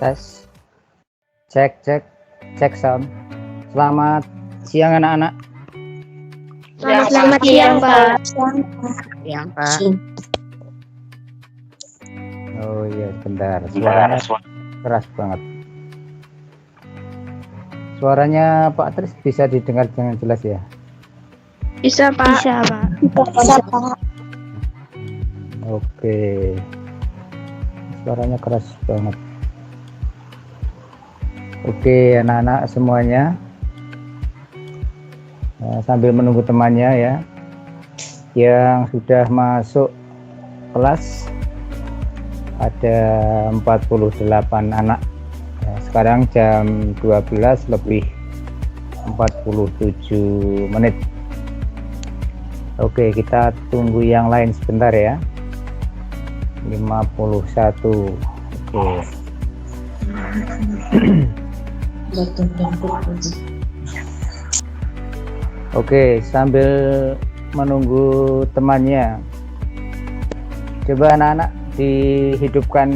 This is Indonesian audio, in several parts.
Tes. Cek sound. Selamat siang anak-anak. Selamat siang, Pak. Siang, Pak. Oh iya, bentar. Suaranya keras banget. Suaranya Pak Tris bisa didengar dengan jelas ya? Bisa, Pak. Bisa, Pak. Bisa, Pak. Oke. Suaranya keras banget. Oke, anak-anak semuanya. Sambil menunggu temannya ya, yang sudah masuk kelas ada 48 anak ya, sekarang jam 12 lebih 47 menit. Oke, kita tunggu yang lain sebentar ya. 51. Oke. Oke, sambil menunggu temannya, coba anak-anak dihidupkan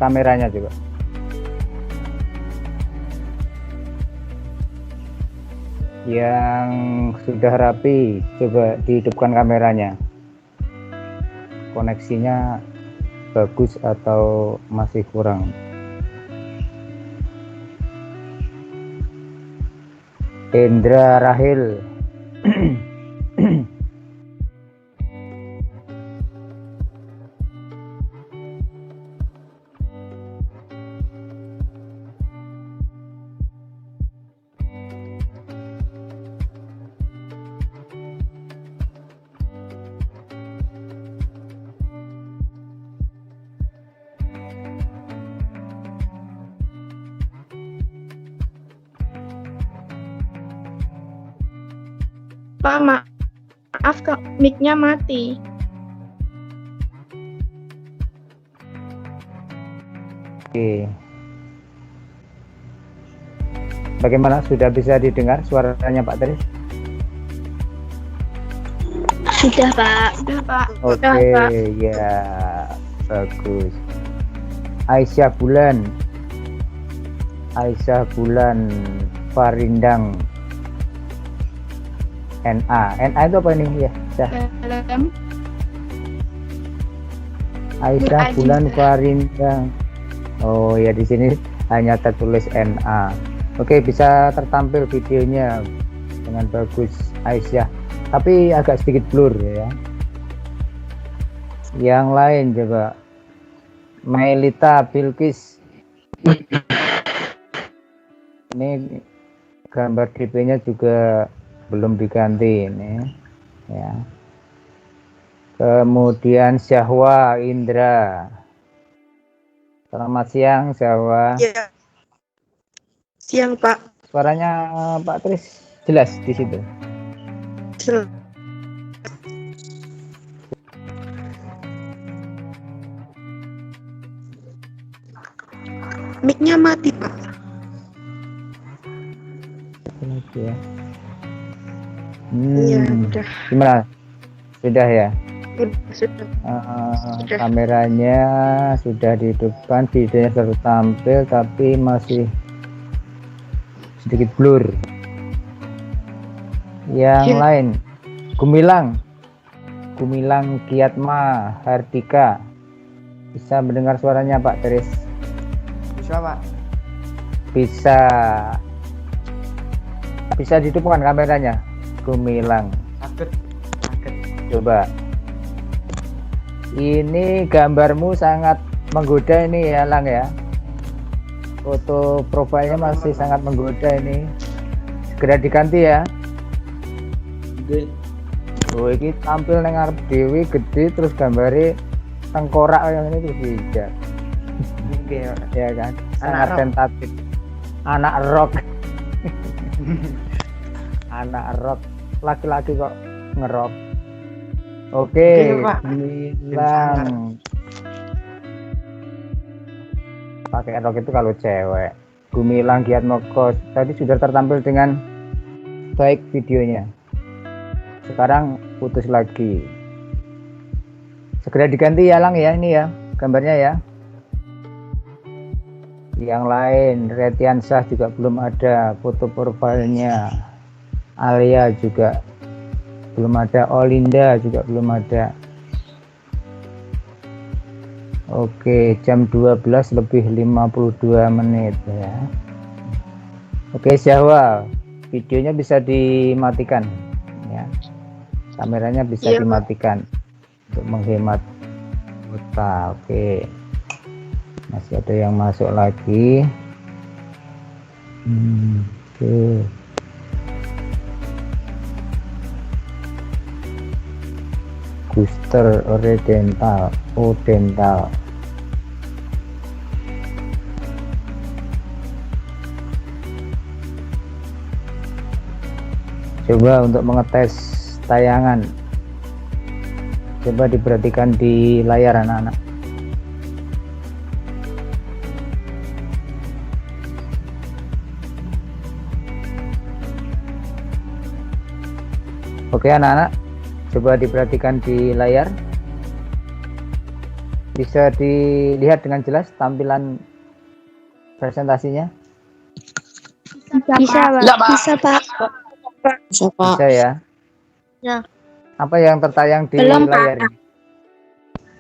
kameranya coba. Yang sudah rapi, coba dihidupkan kameranya. Koneksinya bagus atau masih kurang? Indra Rahil. Pak, maaf, Kak, mic-nya mati. Oke. Bagaimana, sudah bisa didengar suaranya Pak Tris? Sudah, Pak. Sudah, Pak. Oke, Sudah, Pak. ya bagus. Aisyah Bulan Farindang NA itu apa ini ya? Dalam Aisyah Bulan Farindang. Oh ya, di sini hanya tertulis NA. Oke, bisa tertampil videonya dengan bagus Aisyah, tapi agak sedikit blur ya. Yang lain coba. Mailita Bilkis. Ini gambar DP-nya juga belum diganti ini ya. Kemudian Syahwa Indra. Selamat siang Syahwa. Ya. Siang, Pak. Suaranya Pak Tris jelas di situ. Mic-nya mati, Pak. Lagi ya. Iya, udah. Gimana? Sudah ya? Sudah. Kameranya sudah dihidupkan, videonya sudah tampil, tapi masih sedikit blur. Yang lain, Gumilang Kiatma Hardika, bisa mendengar suaranya Pak Tris? Bisa, Pak. Bisa dihidupkan kameranya, Gumilang. Sakit. Coba. Ini gambarmu sangat menggoda ini ya, Lang ya. Foto profilnya masih sangat menggoda ini. Segera diganti ya. Oh, ini tampil nang arep dewi gede terus gambare tengkorak yang ini terus hijau. Oke, Ya kan? Sangat Anak rock. tentatif. Anak rock. Anak rock. Laki-laki kok ngerok. Oke, Oke, Pak. bilang pakai rok itu kalau cewek. Gumilang Giat Moko tadi sudah tertampil dengan baik videonya. Sekarang putus lagi. Segera diganti ya Lang ya, ini ya gambarnya ya. Yang lain, Retiansah juga belum ada foto profilnya. Alia juga belum ada. Olinda juga belum ada. Oke, jam 12 lebih 52 menit ya. Oke, Syahwa, videonya bisa dimatikan ya. Kameranya bisa Iya, Pak. dimatikan untuk menghemat kuota. Oke. Masih ada yang masuk lagi. Oke. Guster Dental, Dental. Coba untuk mengetes tayangan. Coba diperhatikan di layar anak-anak. Oke anak-anak, coba diperhatikan di layar. Bisa dilihat dengan jelas tampilan presentasinya? Bisa, Pak. Bisa, Pak. Bisa, Pak. Bisa ya? Ya. Apa yang tertayang di Belum, Pak. layar ini?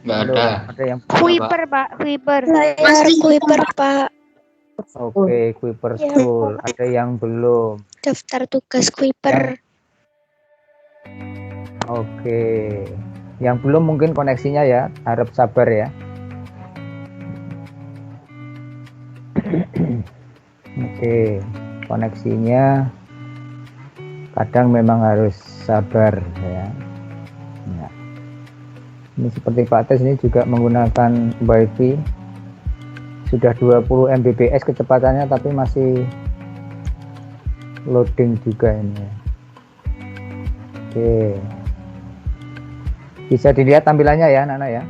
Nggak Belum. ada. Ada yang Kuiper, Pak. Kuiper. Layar Kuiper, Pak. Oke, Kuiper Ya. School. Ada yang belum. Daftar tugas Kuiper. Oke. Yang belum mungkin koneksinya ya, harap sabar ya. Oke, koneksinya kadang memang harus sabar ya. Ya. Ini seperti Pak Tes ini juga menggunakan WiFi. Sudah 20 Mbps kecepatannya tapi masih loading juga ini. Oke. Bisa dilihat tampilannya ya, Nana ya.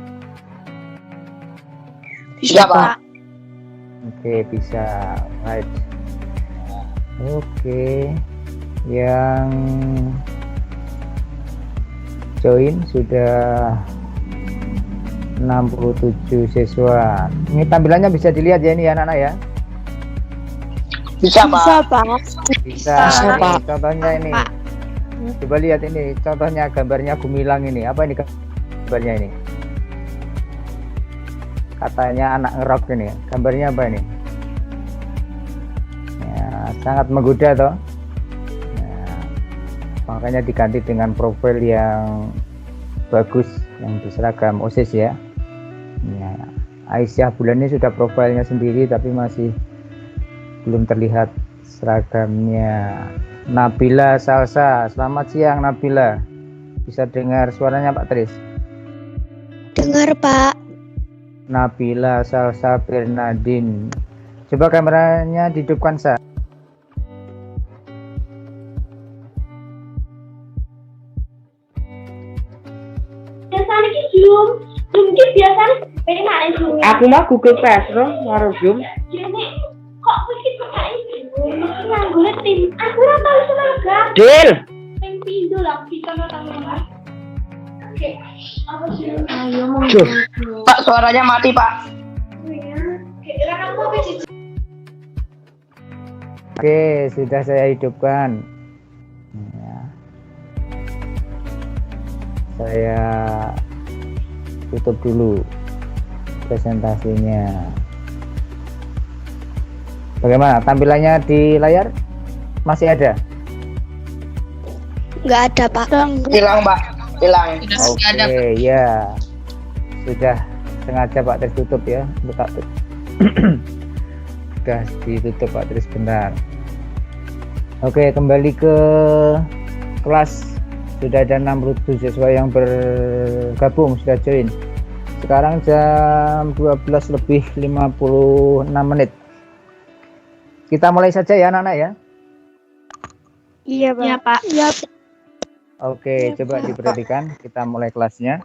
Bisa, Pak. Oke, bisa. Right. Oke. Yang join sudah 67 siswa. Ini tampilannya bisa dilihat ya ini ya, Nana ya. Bisa, Pak. Pak. Bisa. Bisa, Nih, Pak. contohnya ini. Pak. Coba lihat ini, contohnya gambarnya Gumilang ini. Apa ini gambarnya ini? Katanya anak ngerok ini. Gambarnya apa ini? Ya, sangat menggoda toh. Nah, makanya diganti dengan profil yang bagus yang berseragam OSIS ya. Ya, Aisyah bulan ini sudah profilnya sendiri tapi masih belum terlihat seragamnya. Nabila Salsa, selamat siang Nabila. Bisa dengar suaranya Pak Tris? Dengar, Pak. Nabila Salsa Bernardin. Coba kameranya dihidupkan Sa. Biasanya ki Zoom ki biasanya pengen main Zoom. Aku mah Google Classroom karo Zoom. Jadi kok begitu pakai Zoom? Nganggo tim. Aku ora tahu seragam. Dil. Ping pindho lah kita nonton. Oke. Apa sih? Ayo Duh. Pak, suaranya mati, Pak. Kira kamu apa sih? Oke, sudah saya hidupkan. Ya. Saya tutup dulu presentasinya. Bagaimana tampilannya di layar? Masih ada? Nggak ada, Pak. Hilang, Pak. Hilang. Oke, ya. Sudah sengaja Pak Tris tutup ya. Buka. Sudah ditutup Pak Tris bentar. Oke, kembali ke kelas. Sudah ada 67 siswa yang bergabung, sudah join. Sekarang jam 12 lebih 56 menit. Kita mulai saja ya anak-anak ya. Iya, Pak. Iya, Pak. Iya. Oke, coba diperhatikan. Kita mulai kelasnya.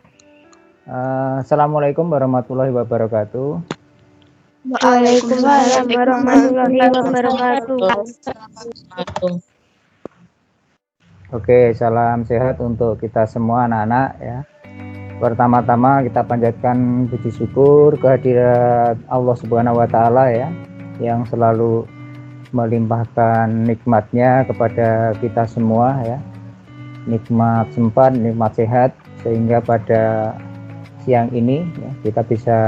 Assalamualaikum warahmatullahi wabarakatuh. Waalaikumsalam warahmatullahi wabarakatuh. Oke, salam sehat untuk kita semua anak-anak ya. Pertama-tama kita panjatkan puji syukur kehadirat Allah Subhanahu wa taala ya. yang selalu melimpahkan nikmatnya kepada kita semua ya, nikmat sempat, nikmat sehat, sehingga pada siang ini ya, kita bisa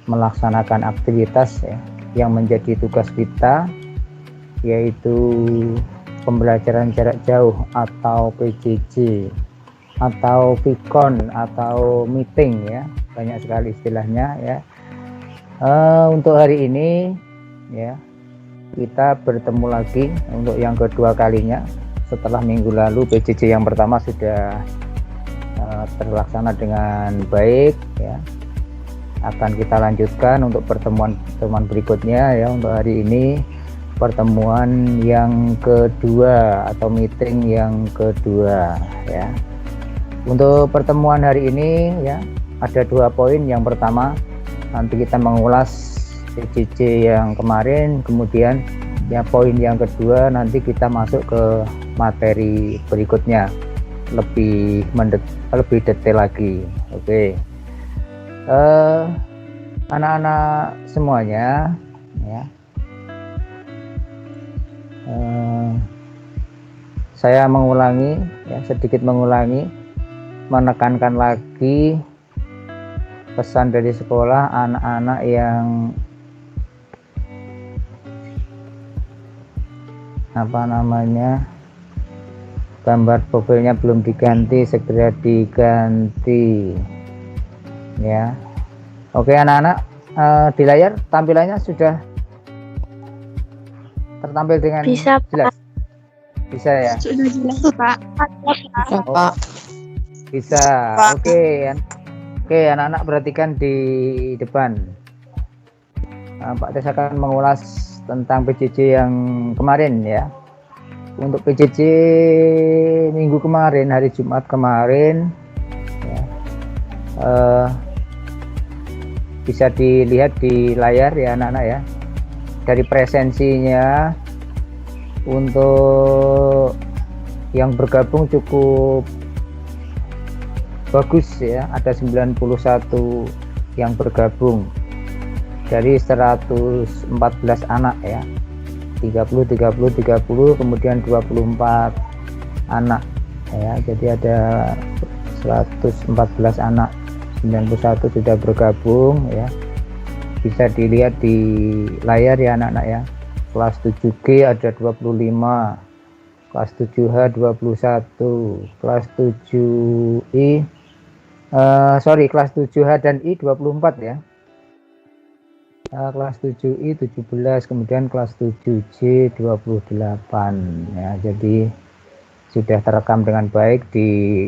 melaksanakan aktivitas ya, yang menjadi tugas kita, yaitu pembelajaran jarak jauh atau PJJ atau Vicon atau meeting ya, banyak sekali istilahnya ya. Untuk hari ini ya, kita bertemu lagi untuk yang kedua kalinya setelah minggu lalu PJJ yang pertama sudah terlaksana dengan baik ya. Akan kita lanjutkan untuk pertemuan berikutnya ya. Untuk hari ini pertemuan yang kedua atau meeting yang kedua ya. Untuk pertemuan hari ini ya, ada 2 poin. Yang pertama, nanti kita mengulas PJJ yang kemarin, kemudian ya poin yang kedua nanti kita masuk ke materi berikutnya lebih detail lagi. Oke. Anak-anak semuanya ya, saya mengulangi ya, sedikit mengulangi, menekankan lagi pesan dari sekolah. Anak-anak yang gambar profilnya belum diganti, segera diganti ya. Oke anak-anak, di layar tampilannya sudah tertampil dengan Bisa, jelas? Bisa ya? Sudah jelas, Pak. Oh, bisa. Oke, anak-anak perhatikan di depan. Pak Tes akan mengulas tentang PJJ yang kemarin ya. Untuk PJJ minggu kemarin, hari Jumat kemarin ya, bisa dilihat di layar ya anak-anak ya. Dari presensinya untuk yang bergabung cukup bagus ya, ada 91 yang bergabung dari 114 anak ya, 30, kemudian 24 anak ya, jadi ada 114 anak, 91 sudah bergabung ya, bisa dilihat di layar ya anak-anak ya. Kelas 7G ada 25, kelas 7H 21, kelas 7I kelas 7H dan I 24 ya. Kelas 7I 17, kemudian kelas 7J 28 ya. Jadi sudah terekam dengan baik di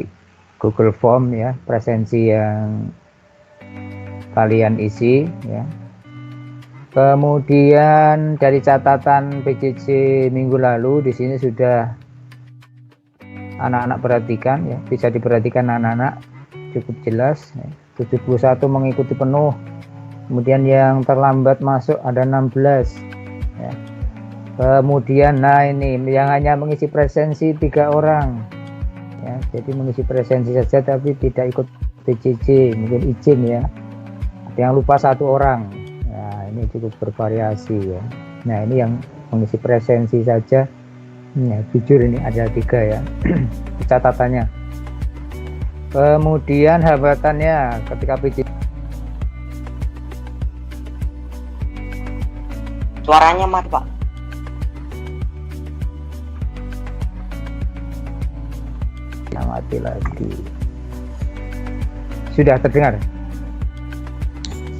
Google Form ya, presensi yang kalian isi ya. Kemudian dari catatan PJJ minggu lalu, di sini sudah anak-anak perhatikan ya, bisa diperhatikan anak-anak, cukup jelas ya. 71 mengikuti penuh, kemudian yang terlambat masuk ada 16 ya. Kemudian nah ini yang hanya mengisi presensi 3 orang ya, jadi mengisi presensi saja tapi tidak ikut PJJ, mungkin izin ya. Ada yang lupa 1 orang. Ini cukup bervariasi ya. Nah ini yang mengisi presensi saja ya, jujur ini ada 3 ya catatannya. Kemudian hambatannya ketika PJJ, Suaranya mati, Pak. mati lagi. Sudah terdengar?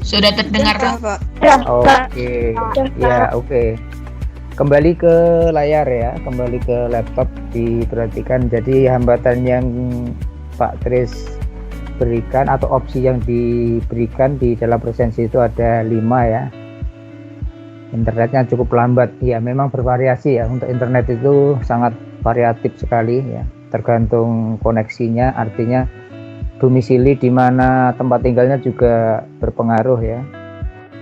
Sudah terdengar, Pak. Oke, ya oke. Kembali ke layar ya, kembali ke laptop, diperhatikan. Jadi hambatan yang Pak Tris berikan atau opsi yang diberikan di dalam presensi itu ada 5 ya. Internetnya cukup lambat, ya memang bervariasi ya. Untuk internet itu sangat variatif sekali ya, tergantung koneksinya. Artinya domisili di mana tempat tinggalnya juga berpengaruh ya.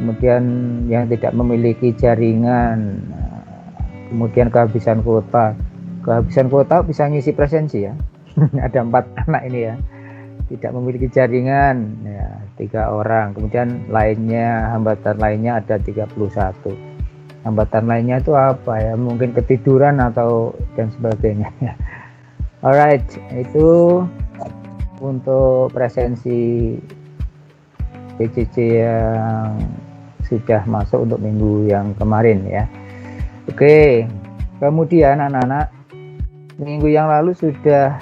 Kemudian yang tidak memiliki jaringan, kemudian kehabisan kuota bisa ngisi presensi ya. Ada 4 anak ini ya, tidak memiliki jaringan ya, 3 orang. Kemudian lainnya, hambatan lainnya ada 31. Hambatan lainnya itu apa ya? Mungkin ketiduran atau dan sebagainya. Alright, itu untuk presensi PCC yang sudah masuk untuk minggu yang kemarin ya. Oke, kemudian anak-anak, minggu yang lalu sudah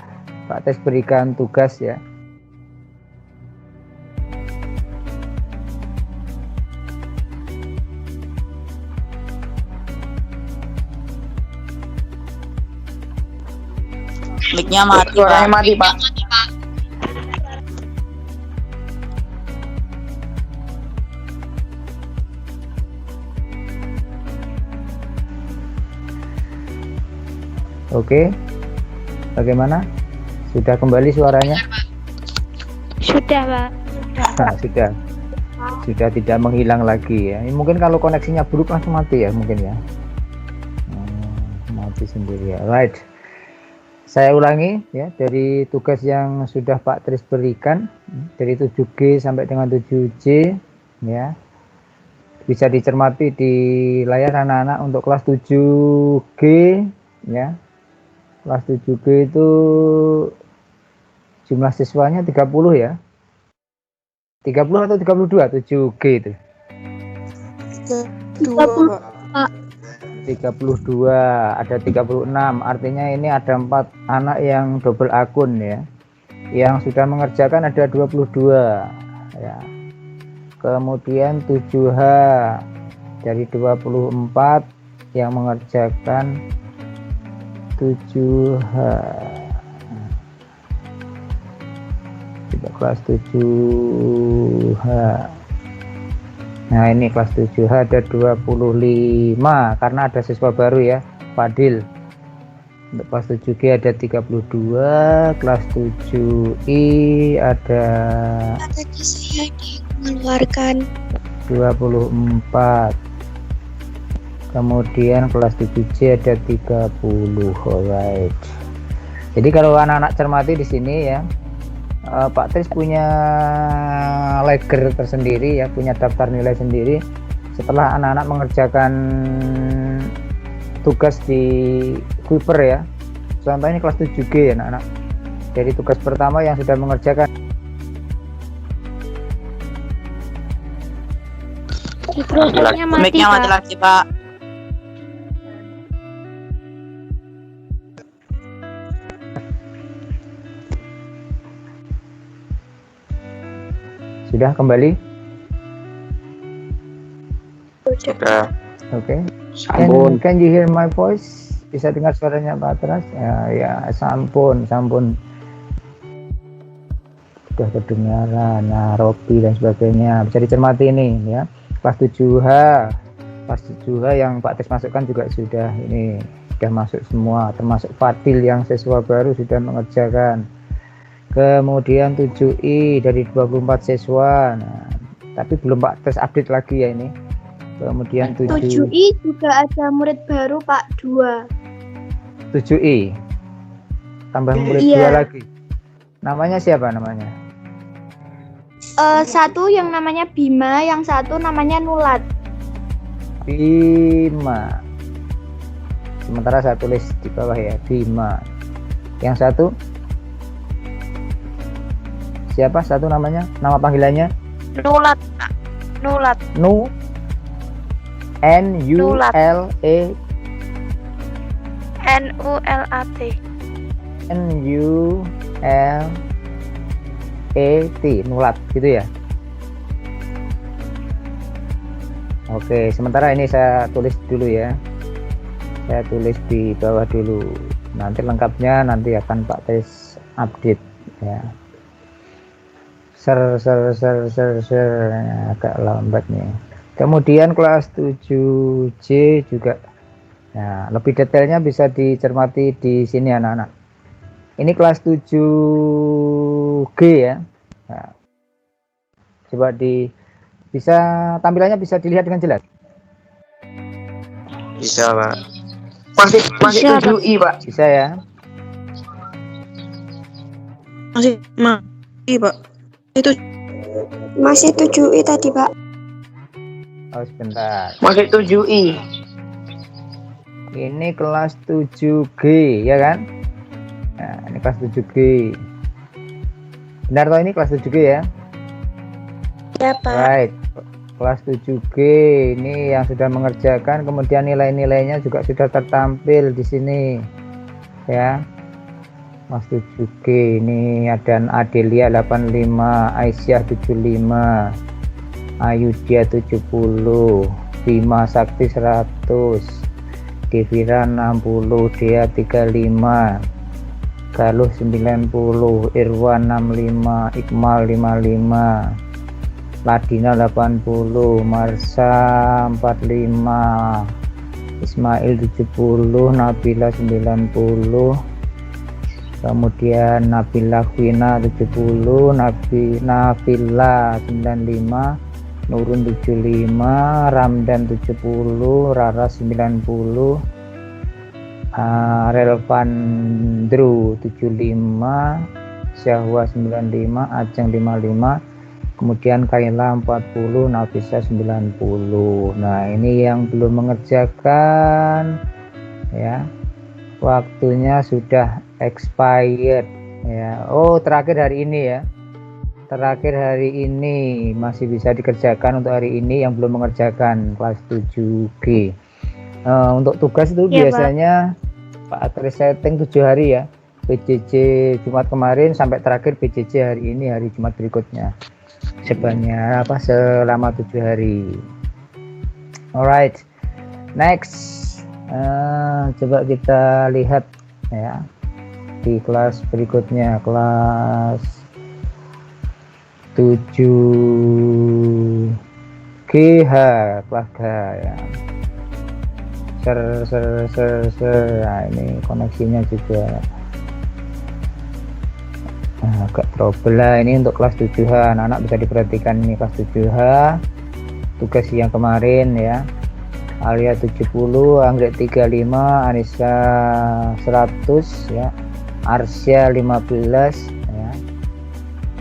Pak Tes berikan tugas ya. Mic-nya mati, Suaranya Pak. mati, Pak. Oke, bagaimana? Sudah kembali suaranya? Sudah, Pak. Nah, sudah tidak menghilang lagi ya. Ini mungkin kalau koneksinya buruk langsung mati ya mungkin ya. Mati sendiri ya. Right. Saya ulangi ya, dari tugas yang sudah Pak Tris berikan dari 7G sampai dengan 7C ya. Bisa dicermati di layar anak-anak untuk kelas 7G ya. Kelas 7G itu jumlah siswanya 30 ya. 30 atau 32 7G itu? 30, Pak. 32, ada 36, artinya ini ada 4 anak yang double akun ya. Yang sudah mengerjakan ada 22 ya. Kemudian 7H dari 24 yang mengerjakan 7H. Coba kelas 7H. Nah, ini kelas 7H ada 25 karena ada siswa baru ya, Fadil. Untuk kelas 7G ada 32, kelas 7I ada Tadi saya mengeluarkan 24. Kemudian kelas 7C ada 30. Alright. Jadi kalau anak-anak cermati di sini ya, Pak Tris punya ledger tersendiri ya, punya daftar nilai sendiri setelah anak-anak mengerjakan tugas di Kuiper ya. Contohnya ini kelas 7G ya anak-anak. Dari tugas pertama yang sudah mengerjakan mikrofonnya mati, Mic-nya mati Pak. lagi, Pak. sudah kembali. Sudah. Oke. Sampun. Can you hear my voice? Bisa dengar suaranya Pak Tras? Ya, sampun. Sudah kedengaran. Nah, Robi dan sebagainya bisa dicermati ini ya. Kelas 7H yang Pak Tris masukkan juga sudah masuk semua, termasuk Fadil yang siswa baru sudah mengerjakan. Kemudian 7I dari 24 siswa. Nah, tapi belum Pak Tris update lagi ya ini. Kemudian 7I juga ada murid baru, Pak, 2. 7I tambah murid Iya. 2 lagi. Namanya siapa namanya? Satu yang namanya Bima, yang satu namanya Nulat. Bima. Sementara saya tulis di bawah ya, Bima. Yang satu siapa? Satu namanya? Nama panggilannya? Nulat, Pak. Nulat. Nulat. NULAT. Nulat gitu ya. Oke, sementara ini saya tulis dulu ya. Saya tulis di bawah dulu. Nanti lengkapnya nanti akan Pak Tes update ya. Agak lambat nih. Kemudian kelas 7C juga. Nah, lebih detailnya bisa dicermati di sini anak-anak. Ini kelas 7G ya. Nah, coba tampilannya bisa dilihat dengan jelas. Bisa, Pak. Masih Bisa, 7I, Pak. Bisa ya. Masih Pak. Itu Masih 7I tadi, Pak. Oh, sebentar. Masih 7I. Ini kelas 7G ya kan? Nah, ini kelas 7G. Benar toh ini kelas 7G ya? Ya, Pak. Right. Kelas 7G ini yang sudah mengerjakan, kemudian nilai-nilainya juga sudah tertampil di sini. Ya. Kelas 7G ini ada Adelia 85, Aisyah 75, Ayudia 70, Bima Sakti 100, Devira 60, Dea 35, Galuh 90, Irwan 65, Iqmal 55, Ladina 80, Marsha 45, Ismail 70, Nabila 90, kemudian Nabila Kwina 70, Nabila 95, Nurun 75, Ramdan 70, Rara 90, Relvandru 75, Syahwa 95, Ajeng 55, kemudian Kaila 40, Nafisa 90. Nah, ini yang belum mengerjakan ya. Waktunya sudah expired ya. Oh, terakhir hari ini ya. Terakhir hari ini masih bisa dikerjakan untuk hari ini yang belum mengerjakan kelas 7G. Untuk tugas itu Ya, biasanya Pak Atris setting 7 hari ya. PJJ Jumat kemarin sampai terakhir PJJ hari ini hari Jumat berikutnya. Sebanyak selama 7 hari. Alright. Next. Coba kita lihat ya. Di kelas berikutnya, kelas 7GH, kelas G ya. Nah, ini koneksinya juga agak trouble lah ini untuk kelas 7H. Anak-anak bisa diperhatikan ini kelas 7H, tugas yang kemarin ya. Alia 70, Anggrek 35, Anissa 100 ya, Arsya 15 ya.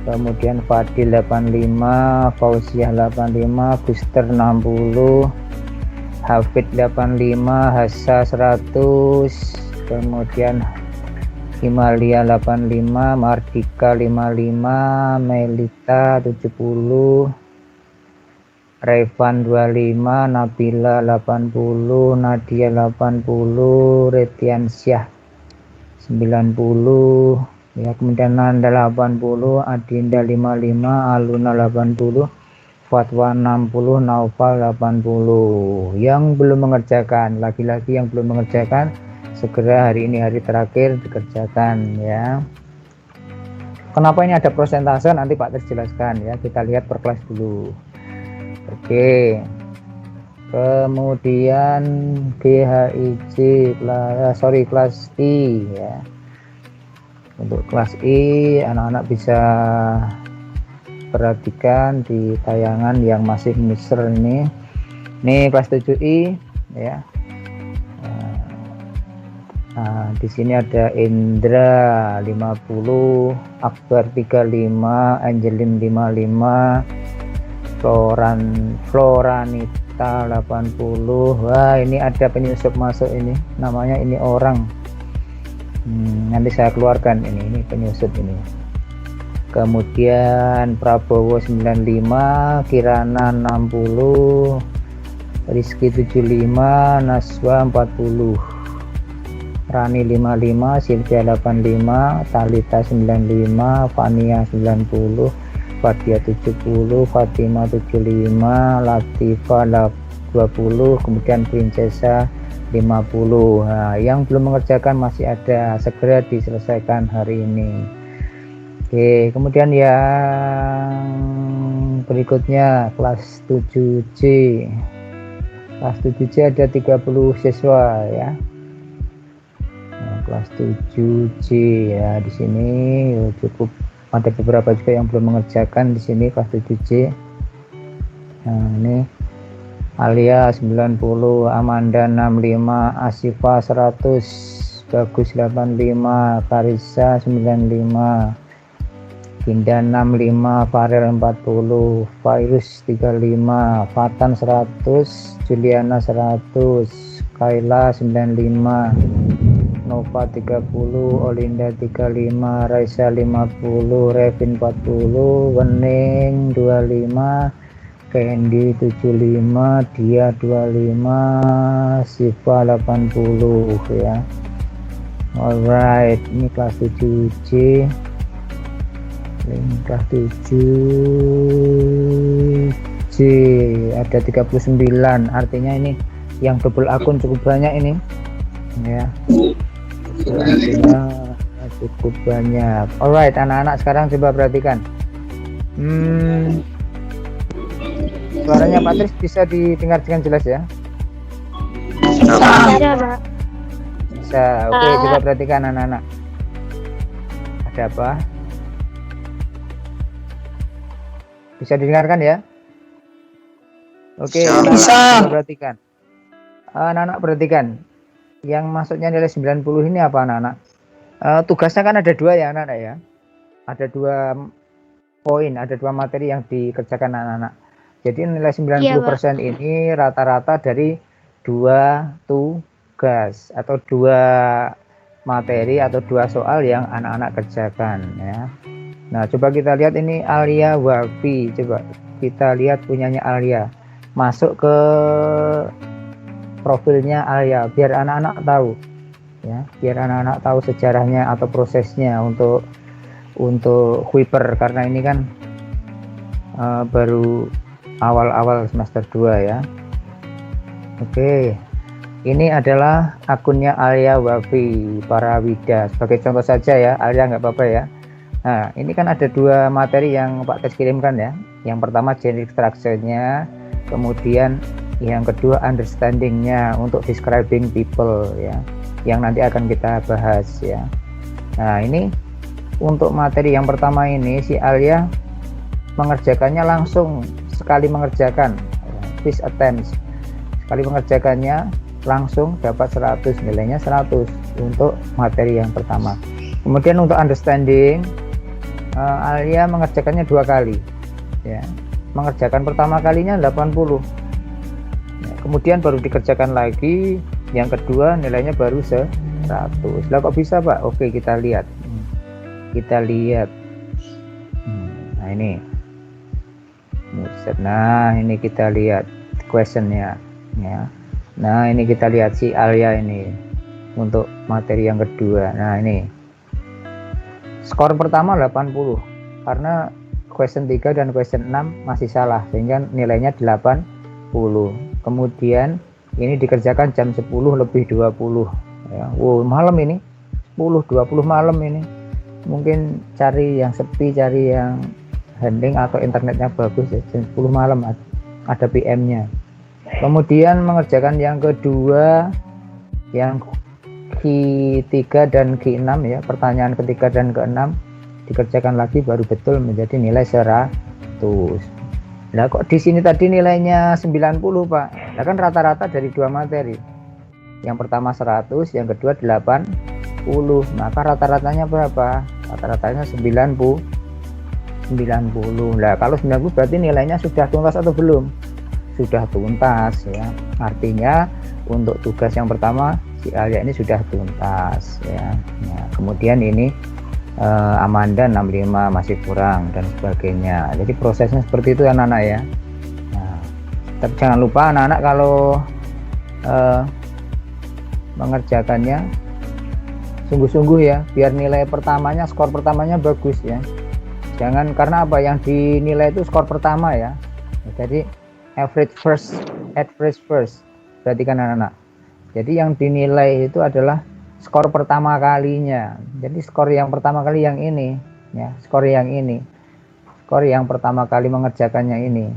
Kemudian Fadil 85, Fauziah 85, Guster 60, Hafid 85, Hassa 100, kemudian Himalia 85, Mardika 55, Melita 70, Revan 25, Nabila 80, Nadia 80, Retiansyah 90 ya, kemudian Nanda 80, Adinda 55, Aluna 80, Fatwa 60, Naufal 80. Yang belum mengerjakan, lagi-lagi yang belum mengerjakan, segera hari ini hari terakhir dikerjakan ya. Kenapa ini ada persentase nanti Pak Tris jelaskan ya. Kita lihat per kelas dulu. Oke. Kemudian kelas I ya. Untuk kelas I anak-anak bisa perhatikan di tayangan yang masih miser ini. Ini kelas 7I ya. Nah, di sini ada Indra 50, Akbar 35, Angelin 55, Floranita 80. Wah, ini ada penyusup masuk ini. Namanya ini orang. Nanti saya keluarkan ini penyusup ini. Kemudian Prabowo 95, Kirana 60, Rizky 75, Naswa 40, Rani 55, Silvia 85, Talita 95, Fania 90, Fadia 70, Fatima 75, Latifa 20, kemudian Princesa 50. Nah, yang belum mengerjakan masih ada, segera diselesaikan hari ini. Oke, kemudian yang berikutnya kelas 7C. Kelas 7C ada 30 siswa ya. Nah, kelas 7C ya, di sini cukup ada beberapa juga yang belum mengerjakan di sini kelas 7C. Nah, ini Alia 90, Amanda 65, Asifa 100, Bagus 85, Karisa 95, Dinda 65, Farel 40, Virus 35, Fatan 100, Juliana 100, Kaila 95, Nova 30, Olinda 35, Raisa 50, Revin 40, Wening 25, Candy 75, Dia 25, Siva 80 ya. Alright, ini kelas 7C, kelas 7C ada 39, artinya ini yang double akun cukup banyak ini ya, artinya cukup banyak. Alright anak-anak, sekarang coba perhatikan, suaranya Patris bisa didengar dengan jelas ya? Bisa, Pak. Bisa. Oke, coba perhatikan anak-anak, ada apa? Bisa didengarkan ya? Oke, Bisa. coba perhatikan. Anak-anak perhatikan. Yang masuknya nilai 90 ini apa anak-anak? Tugasnya kan ada dua ya anak-anak ya. Ada dua poin, ada dua materi yang dikerjakan anak-anak. Jadi nilai 90% ini rata-rata dari dua tugas atau dua materi atau dua soal yang anak-anak kerjakan ya. Nah, coba kita lihat ini Alia Wafi. Coba kita lihat punyanya Alia. Masuk ke profilnya Alia biar anak-anak tahu ya, biar anak-anak tahu sejarahnya atau prosesnya untuk Kuiper, karena ini kan baru awal-awal semester 2 ya. Oke. Ini adalah akunnya Alia Wafi Parawida. Sebagai contoh saja ya, Alia nggak apa-apa ya. Nah, ini kan ada dua materi yang Pak Tes kirimkan ya. Yang pertama generic structure-nya, kemudian yang kedua understanding-nya untuk describing people ya, yang nanti akan kita bahas ya. Nah, ini untuk materi yang pertama ini si Alia mengerjakannya langsung sekali mengerjakan, first attempts. Sekali mengerjakannya langsung dapat 100, nilainya 100 untuk materi yang pertama. Kemudian untuk understanding, Alia mengerjakannya 2 kali ya. Mengerjakan pertama kalinya 80 ya, kemudian baru dikerjakan lagi yang kedua, nilainya baru 100. Lah kok bisa Pak? Oke, kita lihat nah ini kita lihat questionnya ya. Nah, ini kita lihat si Alia ini untuk materi yang kedua. Nah, ini skor pertama 80 karena question 3 dan question 6 masih salah sehingga nilainya 80. Kemudian ini dikerjakan jam 10 lebih 20 ya. Wow, malam ini 10-20 malam ini. Mungkin cari yang sepi, cari yang handling atau internetnya bagus ya. Jam 10 malam ada PM-nya. Kemudian mengerjakan yang kedua, yang Q3 dan Q6 ya, pertanyaan ketiga dan ke-6 dikerjakan lagi baru betul menjadi nilai 100. Nah, kok di sini tadi nilainya 90 Pak? Nah, kan rata-rata dari dua materi. Yang pertama 100, yang kedua 80. Maka rata-ratanya berapa? Rata-ratanya 90. Nah, kalau 90 berarti nilainya sudah tuntas atau belum? Sudah tuntas ya, artinya untuk tugas yang pertama si Alia ini sudah tuntas ya. Nah, kemudian ini Amanda 65 masih kurang dan sebagainya. Jadi prosesnya seperti itu anak-anak ya. Nah, tapi jangan lupa anak-anak kalau mengerjakannya sungguh-sungguh ya, biar nilai pertamanya, skor pertamanya bagus ya. Jangan karena apa yang dinilai itu skor pertama ya. Jadi average first. Perhatikan anak-anak. Jadi yang dinilai itu adalah skor pertama kalinya. Jadi skor yang pertama kali yang ini ya, skor yang ini. Skor yang pertama kali mengerjakannya ini.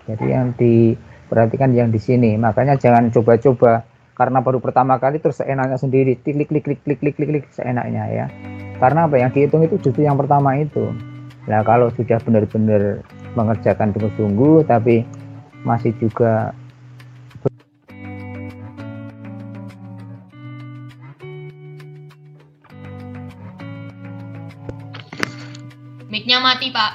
Jadi yang diperhatikan yang di sini. Makanya jangan coba-coba karena baru pertama kali terus seenaknya sendiri, klik seenaknya ya. Karena apa yang dihitung itu justru yang pertama itu. Nah, kalau sudah benar-benar mengerjakan sungguh-sungguh tapi masih juga mic-nya mati Pak.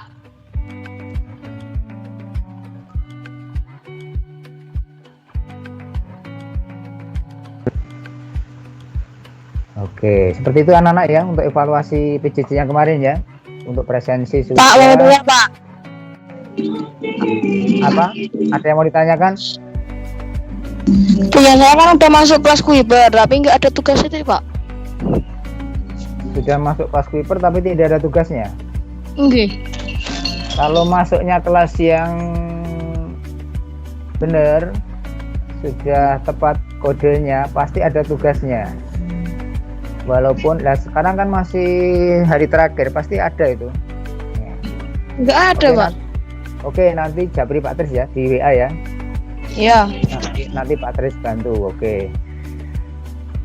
Oke, seperti itu anak-anak ya untuk evaluasi PJJ yang kemarin ya. Untuk presensi sudah. Pak, mau tanya Pak. Apa? Ada yang mau ditanyakan? Punya saya kan udah masuk kelas Kuiper, tapi nggak ada tugas itu Pak. Sudah masuk kelas Kuiper tapi tidak ada tugasnya. Oke. Kalau masuknya kelas yang benar, sudah tepat kodenya, pasti ada tugasnya. Walaupun sekarang kan masih hari terakhir, pasti ada itu. Nggak ada Pak. Oke, nanti japri Pak Tris ya di WA ya. Iya. Nanti Pak Tris bantu. Oke.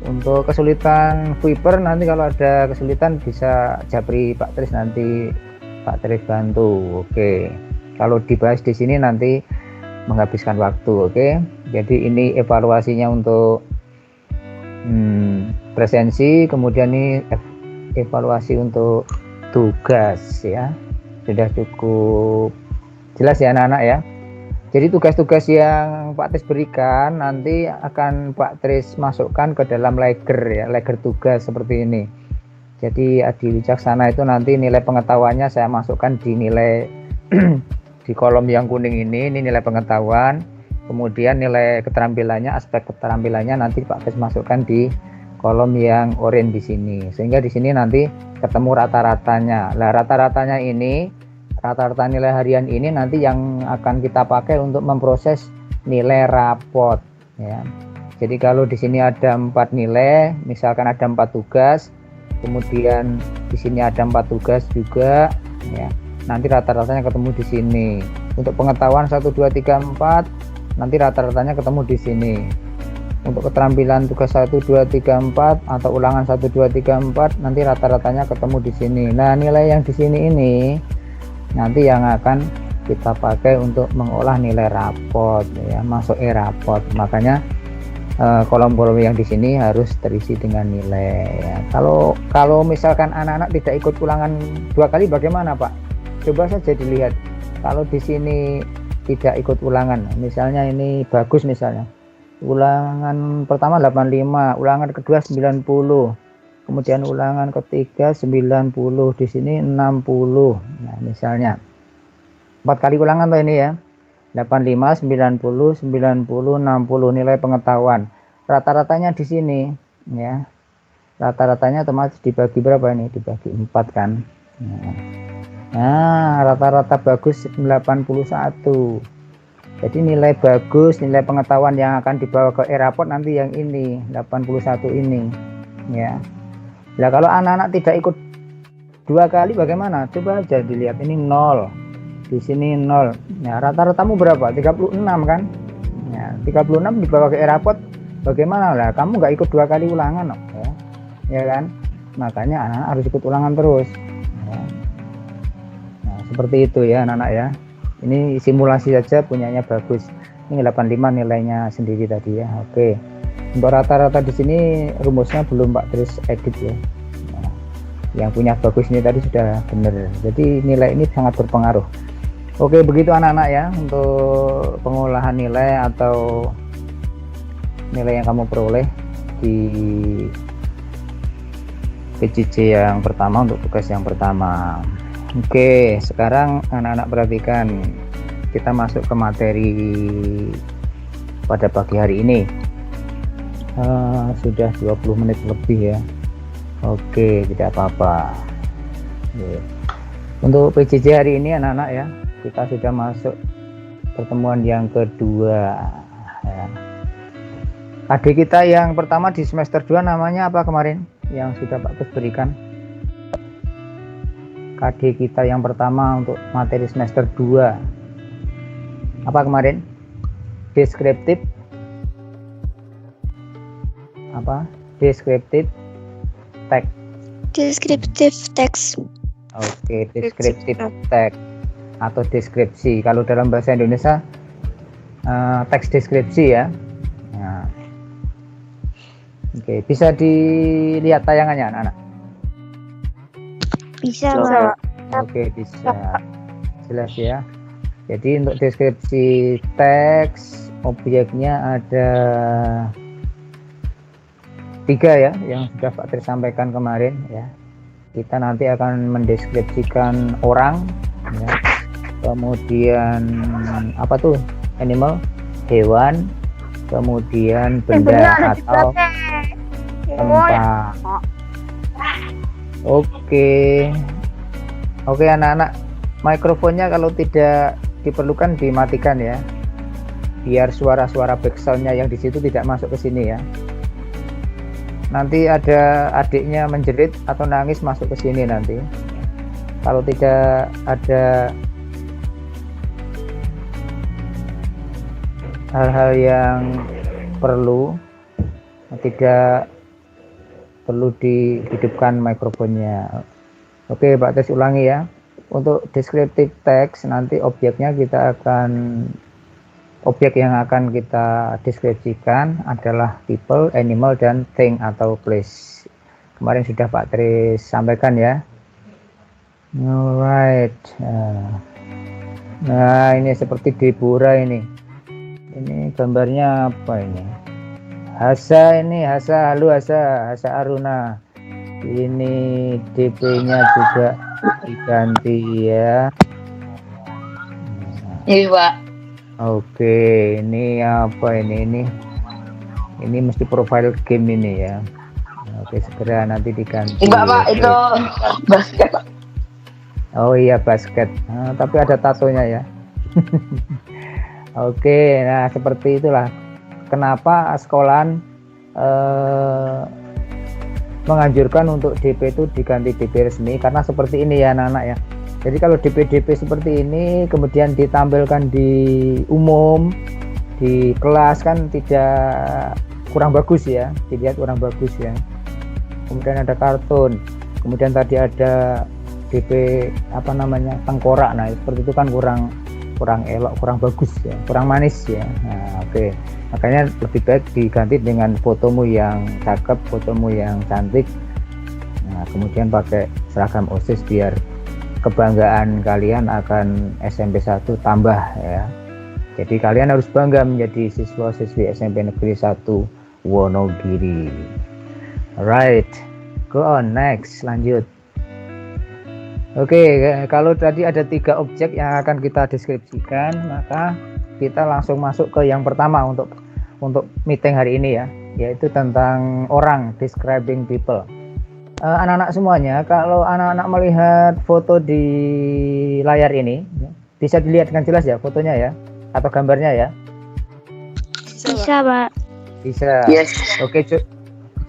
Untuk kesulitan Kuiper nanti kalau ada kesulitan bisa japri Pak Tris, nanti Pak Tris bantu. Oke. Kalau dibahas di sini nanti menghabiskan waktu. Oke. Jadi ini evaluasinya untuk presensi, kemudian ini evaluasi untuk tugas ya. Sudah cukup jelas ya anak-anak ya. Jadi tugas-tugas yang Pak Tris berikan nanti akan Pak Tris masukkan ke dalam leger ya, leger tugas seperti ini. Jadi Adi Wicaksana itu nanti nilai pengetahuannya saya masukkan di nilai di kolom yang kuning ini nilai pengetahuan. Kemudian nilai keterampilannya, aspek keterampilannya nanti Pak Tris masukkan di kolom yang oranye di sini. Sehingga di sini nanti ketemu rata-ratanya. Nah, rata-ratanya ini, rata-rata nilai harian ini nanti yang akan kita pakai untuk memproses nilai rapot ya. Jadi kalau di sini ada 4 nilai, misalkan ada 4 tugas, kemudian di sini ada 4 tugas juga ya. Nanti rata-ratanya ketemu di sini. Untuk pengetahuan 1 2 3 4 nanti rata-ratanya ketemu di sini. Untuk keterampilan tugas 1 2 3 4 atau ulangan 1 2 3 4 nanti rata-ratanya ketemu di sini. Nah, nilai yang di sini ini nanti yang akan kita pakai untuk mengolah nilai rapot ya, masuk rapot. Makanya kolom-kolom yang di sini harus terisi dengan nilai ya. Kalau misalkan anak-anak tidak ikut ulangan 2 kali bagaimana, Pak? Coba saja dilihat. Kalau di sini tidak ikut ulangan, misalnya ini bagus misalnya. Ulangan pertama 85, ulangan kedua 90. Kemudian ulangan ketiga 90, di sini 60. Nah, misalnya 4 kali ulangan tuh ini ya. 85, 90, 90, 60 nilai pengetahuan. Rata-ratanya di sini ya. Rata-ratanya otomatis dibagi berapa ini? Dibagi 4 kan. Nah, rata-rata bagus 91. Jadi nilai bagus, nilai pengetahuan yang akan dibawa ke e-raport nanti yang ini 81 ini ya. Nah, kalau anak-anak tidak ikut 2 kali bagaimana? Coba aja dilihat, ini 0. Di sini 0. Nah, rata-ratamu berapa? 36 kan? Ya, 36 dibawa ke e-raport bagaimana? Lah, kamu nggak ikut 2 kali ulangan ya. Ya kan? Makanya anak-anak harus ikut ulangan terus. Ya. Nah, seperti itu ya anak-anak ya. Ini simulasi saja punyanya bagus. Ini 85 nilainya sendiri tadi ya. Oke. Untuk rata-rata di sini rumusnya belum Pak Tris edit ya. Nah, yang punya bagus ini tadi sudah benar. Jadi nilai ini sangat berpengaruh. Oke, begitu anak-anak ya untuk pengolahan nilai atau nilai yang kamu peroleh di PJJ yang pertama untuk tugas yang pertama. Oke, sekarang anak-anak perhatikan, kita masuk ke materi pada pagi hari ini. Sudah 20 menit lebih ya. Oke, tidak apa-apa. Untuk PJJ hari ini anak-anak ya, kita sudah masuk pertemuan yang kedua ya. Adik kita yang pertama di semester 2 namanya apa kemarin yang sudah Pak Gus berikan? KD kita yang pertama untuk materi semester 2 apa kemarin? Deskriptif apa? Deskriptif teks. Deskriptif teks. Oke, deskriptif teks atau deskripsi. Kalau dalam bahasa Indonesia teks deskripsi ya. Nah. Oke, bisa dilihat tayangannya anak-anak? Bisa, Pak. Oke, bisa. Jelas ya. Jadi untuk deskripsi teks, objeknya ada 3 ya yang sudah Pak Tri sampaikan kemarin ya. Kita nanti akan mendeskripsikan orang ya. Kemudian apa tuh? Animal, hewan, kemudian benda atau tempat. Oke, anak-anak, mikrofonnya kalau tidak diperlukan dimatikan ya, biar suara-suara backsoundnya yang di situ tidak masuk ke sini ya. Nanti ada adiknya menjerit atau nangis masuk ke sini nanti. Kalau tidak ada hal-hal yang tidak perlu dihidupkan mikrofonnya. Oke, Pak Tes ulangi ya. Untuk descriptive text nanti objek yang akan kita deskripsikan adalah people, animal, dan thing atau place. Kemarin sudah Pak Tri sampaikan ya. Alright. Nah, ini seperti Deborah ini. Ini gambarnya apa ini? Hasa, halo Hasa Aruna. Ini DP-nya juga diganti ya. Iya, Pak. Oke, ini apa ini? Ini mesti profile game ini ya. Oke, segera nanti diganti. Enggak, Pak, itu basket, Pak. Oh iya, basket. Nah, tapi ada tatonya ya. Oke, nah seperti itulah. Kenapa sekolahan menganjurkan untuk DP itu diganti DP resmi, karena seperti ini ya anak-anak ya. Jadi kalau DP seperti ini kemudian ditampilkan di umum di kelas kan kurang bagus ya, dilihat kurang bagus ya. Kemudian ada kartun, kemudian tadi ada DP tengkorak. Nah seperti itu kan kurang elok, kurang bagus ya, kurang manis ya. Nah, oke. Makanya lebih baik diganti dengan fotomu yang cakep, fotomu yang cantik. Nah, kemudian pakai seragam OSIS biar kebanggaan kalian akan SMP 1 tambah ya. Jadi kalian harus bangga menjadi siswa-siswi SMP Negeri 1 Wonogiri. Alright, go on, next, lanjut. Oke, kalau tadi ada 3 objek yang akan kita deskripsikan, maka kita langsung masuk ke yang pertama untuk meeting hari ini ya, yaitu tentang orang, describing people. Anak-anak semuanya, kalau anak-anak melihat foto di layar ini, bisa dilihat dengan jelas ya fotonya ya, atau gambarnya ya? Bisa, Pak. Bisa. Yes. Oke,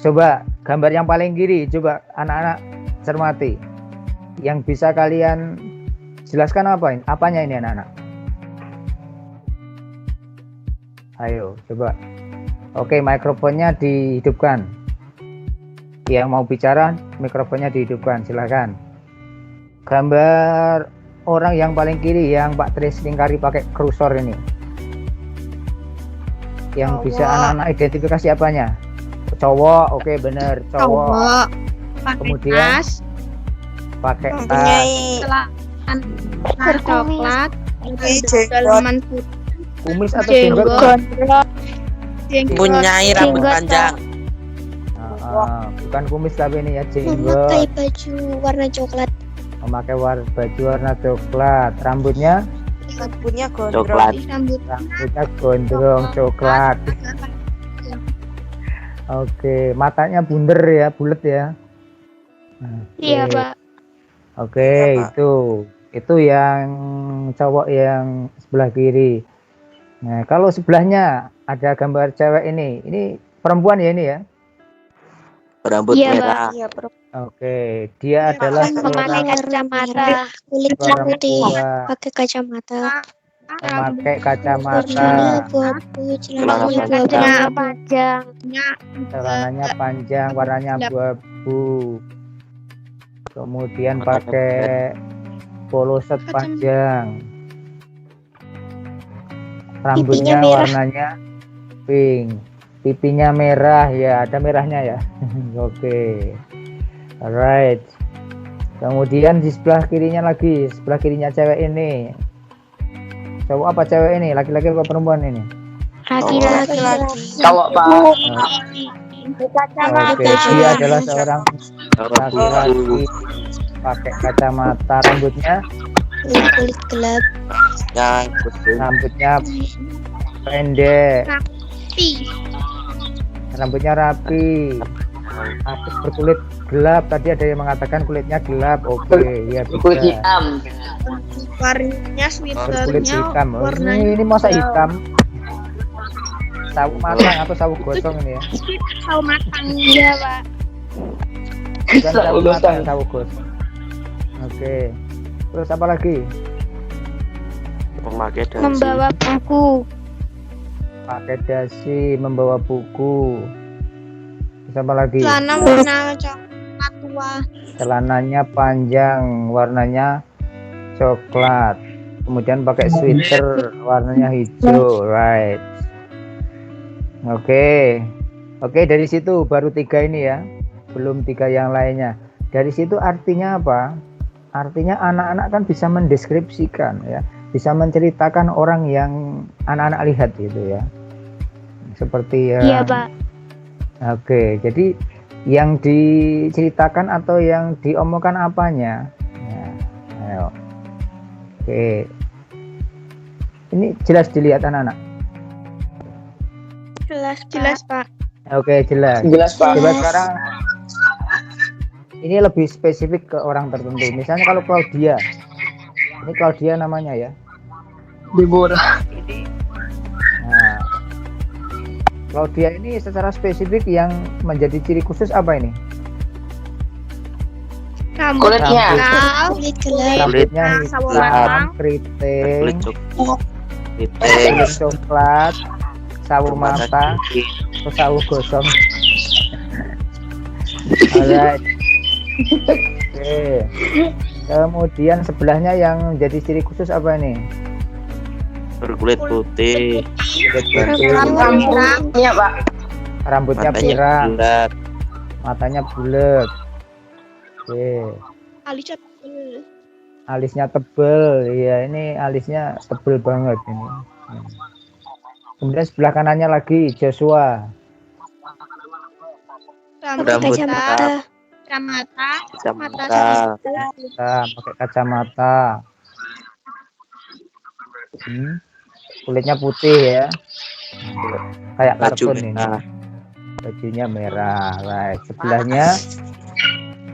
coba gambar yang paling kiri, coba anak-anak cermati. Yang bisa kalian jelaskan apanya ini anak-anak? Ayo coba. Oke, mikrofonnya dihidupkan. Yang mau bicara mikrofonnya dihidupkan, silakan. Gambar orang yang paling kiri yang Pak Tri lingkari pakai kursor ini. Yang bisa anak-anak identifikasi apanya? Cowok, oke bener, cowok. Kemudian pakai tas, Coklat. Dalaman kumis atau jenggot? Punyai rambut panjang. Bukan kumis tapi ini ya Memakai jenggot. baju warna coklat. Memakai baju warna coklat. Rambutnya Rambutnya Coklat. rambutnya gondrong coklat. Oke, matanya bunder ya, bulat ya. Iya, Pak. Oke, Iya, Pak. itu yang cowok yang sebelah kiri. Nah, kalau sebelahnya ada gambar cewek ini perempuan ya ini ya. Rambut Iya, merah. Iya, Oke, dia adalah Memakai seorang kacamata, kulit putih, perempuan pakai kacamata. memakai kacamata, Bajunya abu-abu, celananya abu-abu. Panjang. celananya panjang, warnanya abu-abu. Kemudian pakai polo shirt panjang. Rambutnya Pipinya merah. warnanya pink. Pipinya merah ya, ada merahnya ya. Oke. Alright. Kemudian di sebelah kirinya lagi, sebelah kirinya cewek ini. Cowok apa cewek ini? Laki-laki apa perempuan ini? Laki-laki. Cowok, Pak. Oke, dia adalah seorang laki-laki pakai kacamata, rambutnya Kulit gelap. Yang rambutnya pendek, rambutnya rapi, berkulit gelap. Tadi ada yang mengatakan kulitnya gelap. Oke, ya Kulit bisa. hitam. Warnanya Berkulit sweaternya hitam. Oh, warnanya ini masa hitam? Sawu matang atau sawu gosong ini ya? sawo matang. Iya, Pak. Bukan Sawu sawu gosong. matang, sawu gosong. Oke. Terus apa lagi? memakai dasi. Membawa buku. Pakai dasi, membawa buku. Terus apa lagi? Celana warna coklat tua. Celananya panjang, warnanya coklat. Kemudian pakai sweater, warnanya hijau, right? Oke, dari situ baru 3 ini ya, belum 3 yang lainnya. Dari situ artinya apa? Artinya anak-anak kan bisa mendeskripsikan ya, bisa menceritakan orang yang anak-anak lihat gitu ya. Seperti ya. Iya, Pak. Oke, jadi yang diceritakan atau yang diomongkan apanya? Ya, ayo. Oke, ini jelas dilihat anak-anak. Jelas, Pak. Oke, jelas. Jelas Pak. Coba sekarang ini lebih spesifik ke orang tertentu. Misalnya kalau Claudia, ini Claudia namanya ya. Deborah. Nah, Claudia ini secara spesifik yang menjadi ciri khusus apa ini? Kulitnya. Kulit gelap. Rambutnya sawo hitam, matang. keriting, Kulit coklat. kulit coklat, sawo mata, terus sawo gosong. Alright. Oke. Kemudian sebelahnya yang jadi ciri khusus apa nih? Berkulit putih. Kulit putih, Rambutnya Pak. rambutnya Matanya pirang, bulat. matanya bulat. Oke. Alisnya tebel. Alisnya tebel, iya ini alisnya tebel banget ini. Kemudian sebelah kanannya lagi Joshua. Rambut Kacamata. Kacamata. kacamata. Pakai kacamata. Kulitnya putih ya. Kayak Baju kartun ini. merah. Bajunya merah. Right. Sebelahnya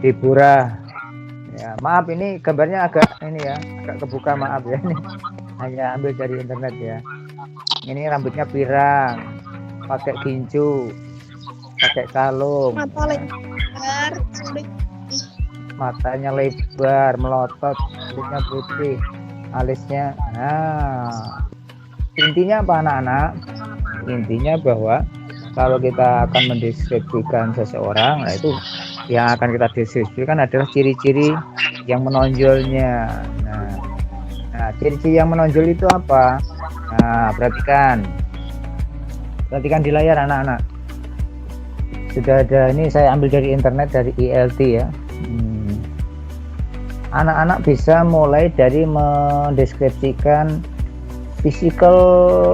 Deborah. Ya, maaf ini gambarnya agak ini ya, agak kebuka, maaf ya. Ini hanya ambil dari internet ya. Ini rambutnya pirang, pakai gincu, pakai kalung, Mata lebar, kulit matanya lebar, melotot, kulitnya putih, alisnya. Nah, intinya apa anak-anak? Intinya bahwa kalau kita akan mendeskripsikan seseorang, nah itu yang akan kita deskripsikan adalah ciri-ciri yang menonjolnya. Nah, ciri-ciri yang menonjol itu apa? Nah, perhatikan di layar anak-anak. Sudah ada, ini saya ambil dari internet, dari ILT ya. Anak-anak bisa mulai dari mendeskripsikan physical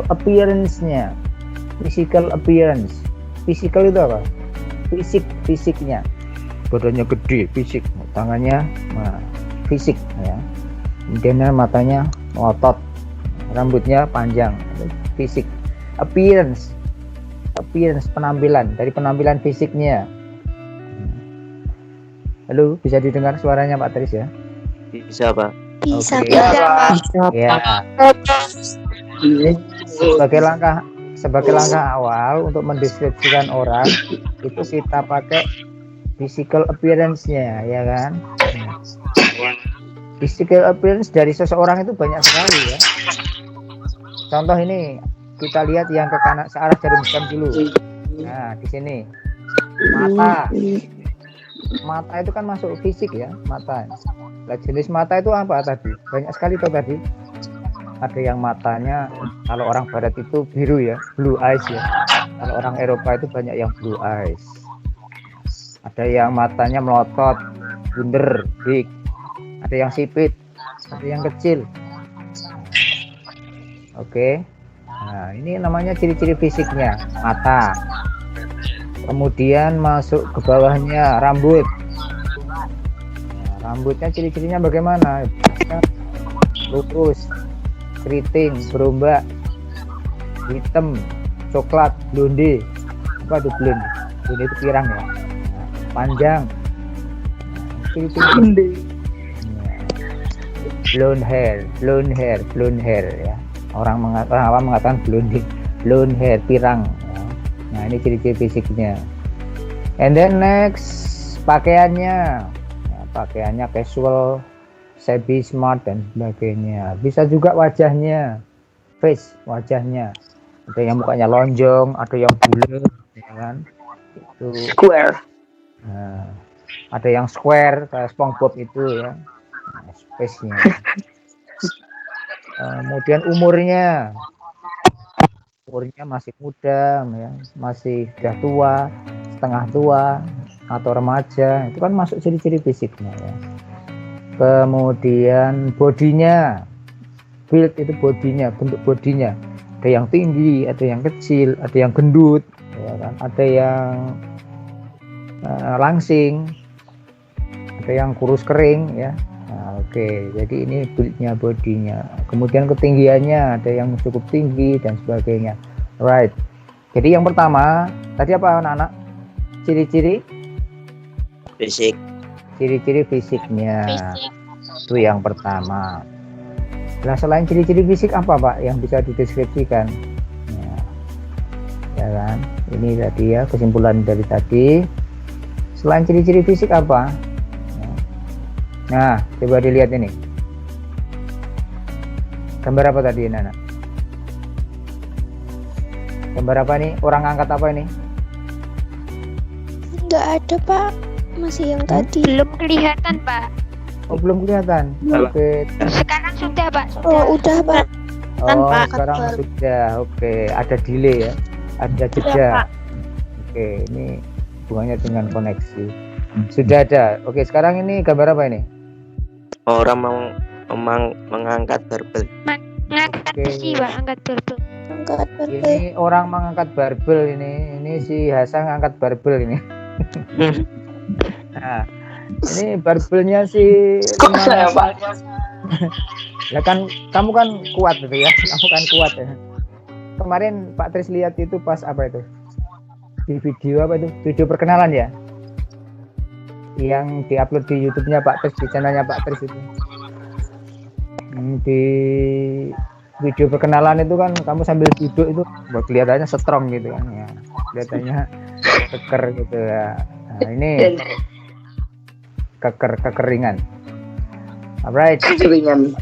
appearance-nya. Physical appearance. Physical itu apa? Fisiknya. Badannya gede, fisik. Tangannya, nah, fisik ya. Kemudian matanya melotot, rambutnya panjang, fisik. Appearance, penampilan, dari penampilan fisiknya. Halo, bisa didengar suaranya Pak Tris ya? Bisa Pak. Bisa. Oke. Ya. Sebagai langkah awal untuk mendeskripsikan orang itu kita pakai physical appearance-nya, ya kan? Physical appearance dari seseorang itu banyak sekali ya. Contoh ini kita lihat yang ke kanan, searah jarum jam dulu. Nah, di sini mata itu kan masuk fisik ya, mata. Nah, jenis mata itu apa tadi? Banyak sekali tuh tadi. Ada yang matanya kalau orang barat itu biru ya, blue eyes ya. Kalau orang Eropa itu banyak yang blue eyes. Ada yang matanya melotot, bunder, big. Ada yang sipit, ada yang kecil. Oke. Nah, ini namanya ciri-ciri fisiknya, mata. Kemudian masuk ke bawahnya rambut. Nah, rambutnya ciri-cirinya bagaimana? Lurus, keriting, berombak, hitam, coklat, blonde. Apa itu blonde? Blonde itu pirang ya. Nah, panjang. Ciri-ciri blonde hair ya. Orang awam mengatakan blonde hair, pirang. Ya. Nah, ini ciri-ciri fisiknya. And then next, pakaiannya. Ya, pakaiannya casual, shabby, smart dan sebagainya. Bisa juga wajahnya, face wajahnya. Ada yang mukanya lonjong, ada yang bulat, ya kan? Itu Square. nah, ada yang square kayak SpongeBob itu ya. Nah, space-nya. Kemudian umurnya masih muda ya, masih sudah tua, setengah tua atau remaja, itu kan masuk ciri-ciri fisiknya ya. Kemudian bodinya, build itu bodinya, bentuk bodinya, ada yang tinggi, ada yang kecil, ada yang gendut ya kan? Ada yang langsing, ada yang kurus kering ya. Nah, oke, jadi ini build-nya, bodinya. Kemudian ketinggiannya, ada yang cukup tinggi dan sebagainya. Right. Jadi yang pertama, tadi apa anak-anak? Ciri-ciri? Fisik. Ciri-ciri fisiknya. Itu yang pertama. Nah, selain ciri-ciri fisik apa Pak yang bisa dideskripsikan? Ya kan? Ini tadi ya kesimpulan dari tadi. Selain ciri-ciri fisik apa? Nah, coba dilihat ini. Gambar apa tadi, Nana? Gambar apa nih? Orang angkat apa ini? Nggak ada, Pak. Masih yang tadi. Belum kelihatan, Pak. Oh, belum kelihatan. Oke. Sekarang sudah, Pak. Oh, udah, Pak. Oh, Pak. sekarang sudah. Oke, ada delay ya. Ada jeda. Oke, ini hubungannya dengan koneksi. Sudah ada. Oke, sekarang ini gambar apa ini? Orang mengangkat barbel. Ngangkat besi, Pak. Angkat barbel. Angkat barbel. Ini orang mengangkat barbel ini. Ini si Hasan ngangkat barbel ini. Nah, ini barbelnya si Kok saya, Pak? Ya kan kamu kan kuat gitu ya. Kamu kan kuat ya. Kemarin Pak Tris lihat itu pas apa itu? Di video apa itu? Video perkenalan ya? Yang diupload di YouTube-nya Pak Tris, di channelnya Pak Tris itu. Di video perkenalan itu kan kamu sambil duduk itu buat kelihatannya strong gitu kan ya. Kelihatannya keker gitu ya. Nah, ini kekeringan. Alright. Keringan.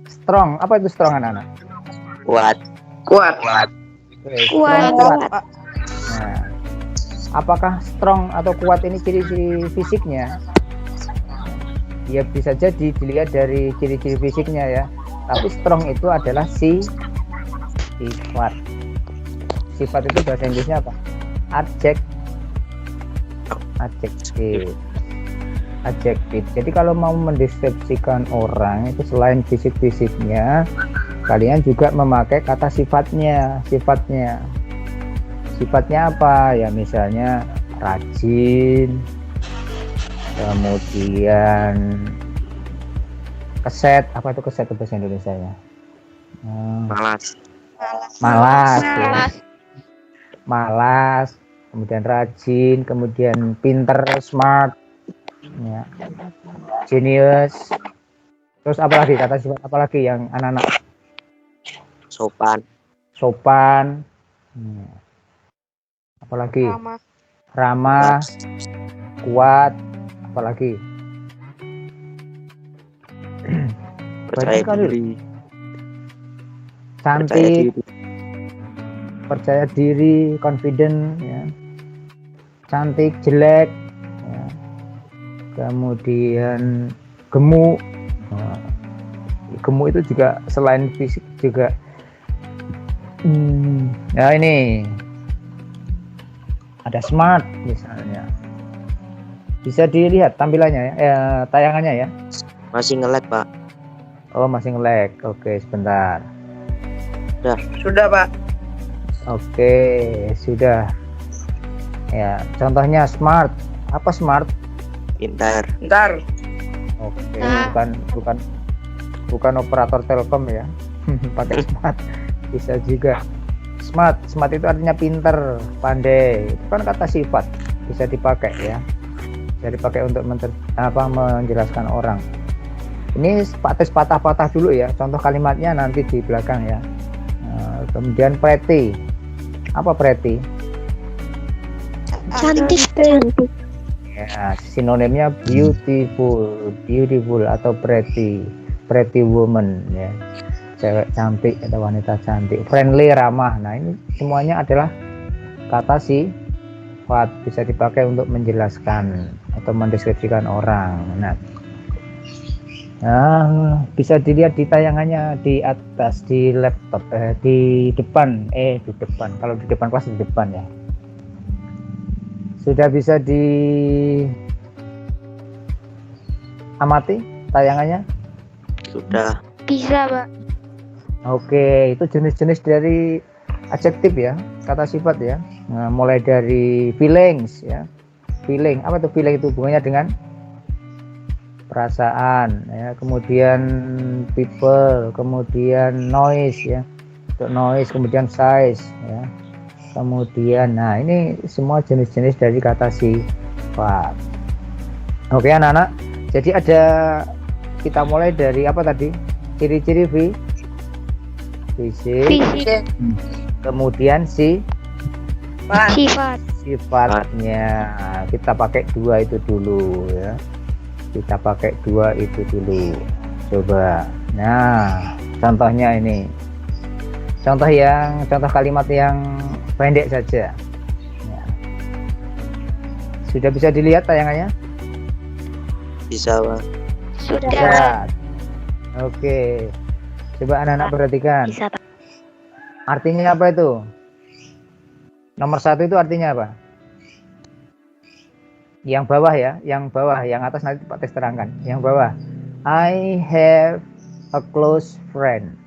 Strong. Apa itu strong anak-anak? Kuat. Kuat. Oke, Kuat. strong, Pak. Nah, apakah strong atau kuat ini ciri-ciri fisiknya? Ya bisa jadi dilihat dari ciri-ciri fisiknya ya. Tapi strong itu adalah sifat. Sifat itu bahasa Inggrisnya apa? Adjektif. Jadi kalau mau mendeskripsikan orang itu selain fisik-fisiknya, kalian juga memakai kata sifatnya. Sifatnya apa? Ya misalnya rajin, kemudian keset. Apa itu keset itu bahasa Indonesia-nya? Malas. Kemudian rajin, kemudian pinter, smart, ya. Genius. Terus apa lagi kata sifat apa lagi yang anak-anak? Sopan. Apalagi? Ramah. Kuat. Apalagi? Percaya diri. Cantik. Percaya diri, confident, ya. Cantik, jelek, ya. Kemudian gemuk. Nah, gemuk itu juga selain fisik juga. Nah ini ada smart misalnya. Bisa dilihat tampilannya ya, tayangannya ya. Masih nge-lag, Pak. Oh masih nge-lag. Oke sebentar. Sudah, Pak. Oke sudah. Ya, contohnya smart. Apa smart? Pintar. Ntar. Oke, Nah. bukan operator Telkom ya. Pakai smart bisa juga. Smart itu artinya pinter, pandai. Itu kan kata sifat, bisa dipakai ya. Bisa dipakai untuk menjelaskan orang. Ini patah-patah dulu ya. Contoh kalimatnya nanti di belakang ya. Kemudian pretty. Apa pretty? Cantik. Ya, sinonimnya beautiful atau pretty woman ya. Cewek cantik atau wanita cantik. Friendly, ramah. Nah, ini semuanya adalah kata sifat, bisa dipakai untuk menjelaskan atau mendeskripsikan orang. Nah, bisa dilihat di tayangannya di atas di laptop di depan. Kalau di depan kelas di depan ya. Sudah bisa diamati tayangannya? Sudah. Bisa, Pak. Oke, itu jenis-jenis dari adjektif ya, kata sifat ya. Nah, mulai dari feelings ya. Feeling, apa tuh feeling itu hubungannya dengan perasaan ya, kemudian people, kemudian noise ya. Untuk noise, kemudian size ya. Kemudian, nah ini semua jenis-jenis dari kata sifat. Oke anak-anak, jadi kita mulai dari apa tadi? Ciri-ciri fisik, kemudian Sifat. sifatnya. Kita pakai 2 itu dulu ya. Kita pakai 2 itu dulu. Coba. Nah, contohnya ini. Contoh kalimat yang pendek saja ya. Sudah bisa dilihat tayangannya? Bisa, Pak. Sudah. Bisa. Oke, coba anak-anak perhatikan. Bisa, Pak. Artinya apa itu? Nomor 1 itu artinya apa? Yang bawah ya, yang atas nanti Pak Tes terangkan. Yang bawah, I have a close friend.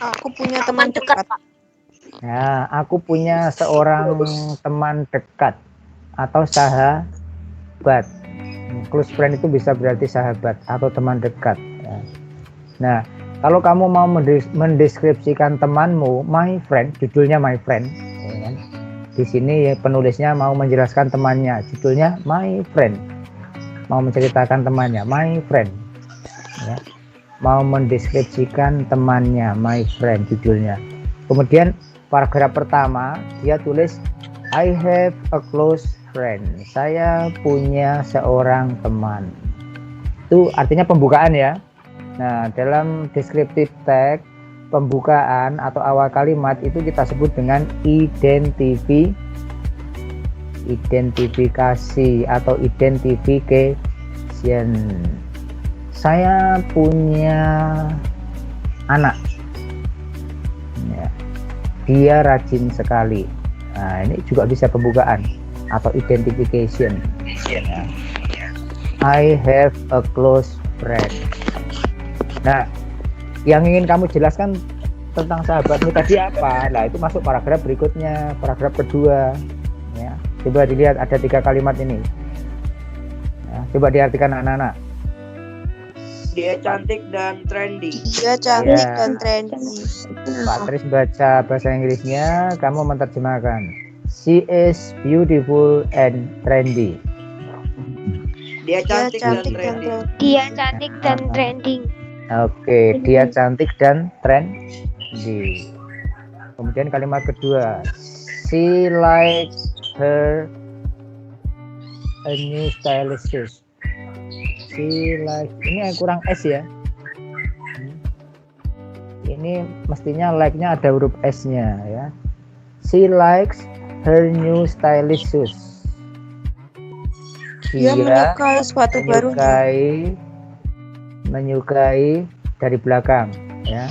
Aku punya teman dekat, Pak. Nah, aku punya seorang teman dekat atau sahabat. Close friend itu bisa berarti sahabat atau teman dekat. Ya. Nah, kalau kamu mau mendeskripsikan temanmu, my friend, judulnya my friend. Ya kan? Di sini ya, penulisnya mau menjelaskan temannya, judulnya my friend. Mau menceritakan temannya, my friend. Ya. Mau mendeskripsikan temannya, my friend, judulnya. Kemudian paragraf pertama dia tulis I have a close friend. Saya punya seorang teman. Itu artinya pembukaan ya. Nah, dalam descriptive text, pembukaan atau awal kalimat itu kita sebut dengan identifikasi atau identification. Saya punya anak. Ya. Dia rajin sekali. Nah, ini juga bisa pembukaan atau identification. Ya. I have a close friend. Nah, yang ingin kamu jelaskan tentang sahabatmu tadi apa? Nah, itu masuk paragraf berikutnya, paragraf kedua. Ya. Coba dilihat ada 3 kalimat ini. Ya, coba diartikan anak-anak. Dia cantik dan trendy. Dia cantik Ya. dan trendy. Pak Tris baca bahasa Inggrisnya, kamu menerjemahkan. She is beautiful and trendy. Dia cantik dan cantik dan trendy. trendy. Dia cantik dan trending. Oke, dia cantik dan trendy. Kemudian kalimat kedua, she likes her a new stylish shoes. She likes, ini kurang S ya. Ini mestinya like-nya ada huruf S-nya ya. She likes her new stylish shoes. Dia menyukai sepatu barunya. menyukai dari belakang ya.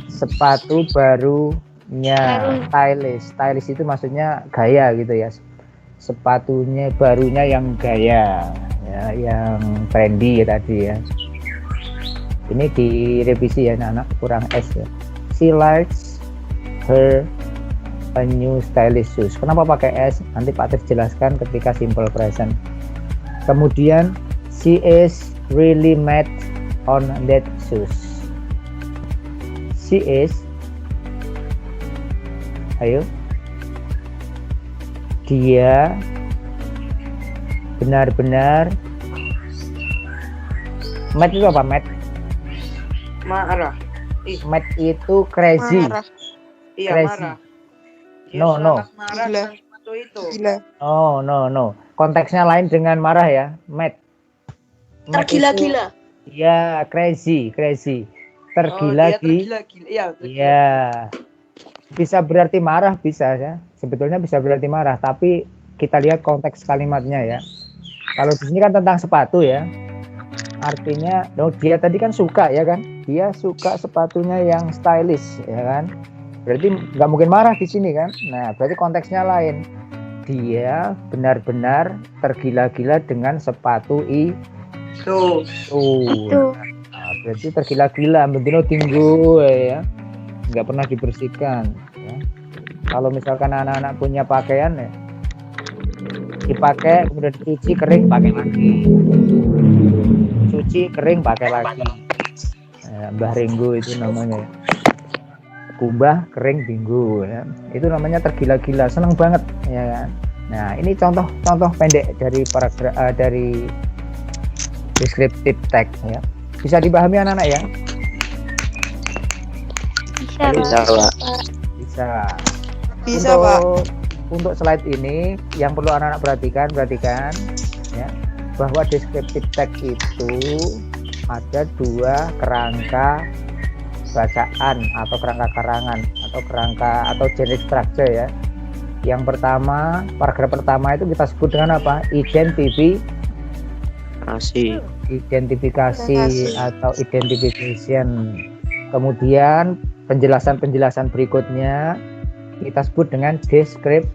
Sepatu barunya. Stylish itu maksudnya gaya gitu ya. Sepatunya barunya yang gaya ya, yang trendy ya tadi ya. Ini direvisi ya anak-anak, kurang S ya. She likes her a new stylish shoes. Kenapa pakai S? Nanti Pak Tis jelaskan ketika simple present. Kemudian she is really mad on that shoes. She is, ayo, dia benar-benar mad itu apa? Mad Marah. mad itu crazy. Marah. Iya, Crazy. marah. Dia No, no. sangat marah Gila. dengan sepatu itu. Gila. Oh, no. Konteksnya lain dengan marah ya. Mad. Mad itu- Tergila-gila. Ya, crazy. Oh, dia Tergila-gila. tergila-gila. Iya, Iya. Bisa berarti marah, bisa ya. Sebetulnya bisa berarti marah, tapi kita lihat konteks kalimatnya ya. Kalau di sini kan tentang sepatu ya. Artinya, dia tadi kan suka ya kan? Dia suka sepatunya yang stylish ya kan? Berarti nggak mungkin marah di sini kan? Nah, berarti konteksnya lain. Dia benar-benar tergila-gila dengan sepatu Tuh. Itu. Nah, berarti tergila-gila, bentino tinggu ya, nggak pernah dibersihkan. Ya. Kalau misalkan anak-anak punya pakaian ya, dipakai kemudian dicuci kering pakai lagi, cuci kering pakai lagi. Mbah Ringgo itu namanya. Kubah kering minggu ya. Itu namanya tergila-gila, senang banget ya kan. Nah, ini contoh pendek dari paragraf dari descriptive text ya. Bisa dipahami anak-anak ya? Bisa, Bisa, Pak. Bisa. Bisa, Pak. Untuk slide ini yang perlu anak-anak perhatikan ya, bahwa descriptive text itu ada dua kerangka bacaan atau kerangka karangan atau kerangka atau generic structure ya. Yang pertama, paragraf pertama itu kita sebut dengan apa? Identifikasi atau identification. Kemudian penjelasan berikutnya kita sebut dengan description.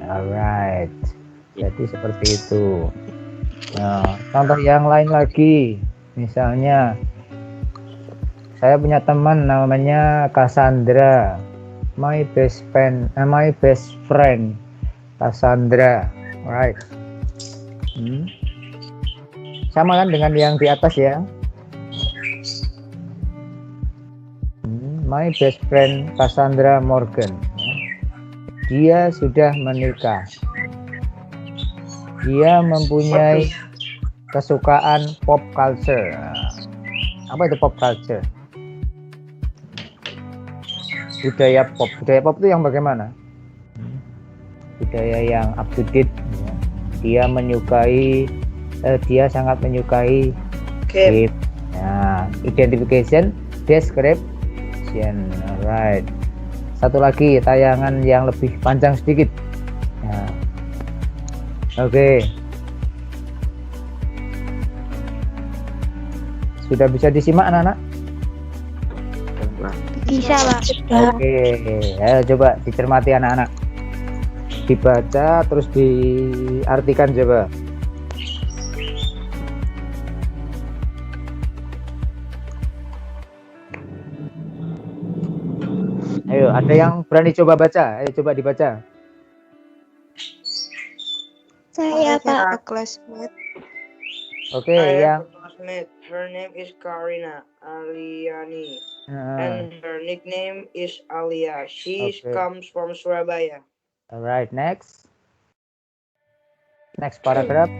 Alright. Jadi seperti itu. Nah, contoh yang lain lagi, misalnya saya punya teman namanya Cassandra, my best friend Cassandra, right? Sama kan dengan yang di atas ya? My best friend Cassandra Morgan, dia sudah menikah. Dia mempunyai kesukaan pop culture. Apa itu pop culture? Budaya pop itu yang bagaimana? Budaya yang up to date. Dia sangat menyukai game. Nah, identification, description, right. Satu lagi tayangan yang lebih panjang sedikit. Nah, oke. Sudah bisa disimak anak-anak? Bisa, Pak. Oke, ayo coba dicermati anak-anak. Dibaca terus diartikan coba. Ayo, ada yang berani coba baca? Ayo coba dibaca. Saya, Pak. Classmate. Oke, I yang have a classmate. Her name is Karina Aliani. uh, And her nickname is Alia. She Okay. comes from Surabaya. alright, next paragraph.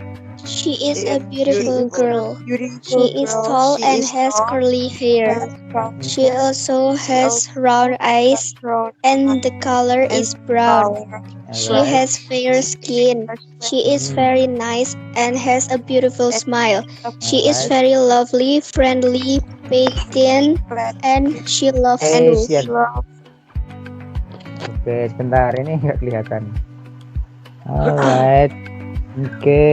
She is a beautiful girl. Beautiful She is girl. tall She and is has tall curly hair. and She also has round eyes and the color is brown. She Alright. has fair skin. She is very nice and has a beautiful smile. She is Alright. very lovely, friendly, patient, and she loves animals. Asian. Oke, sebentar ini nggak kelihatan. Alright, oke.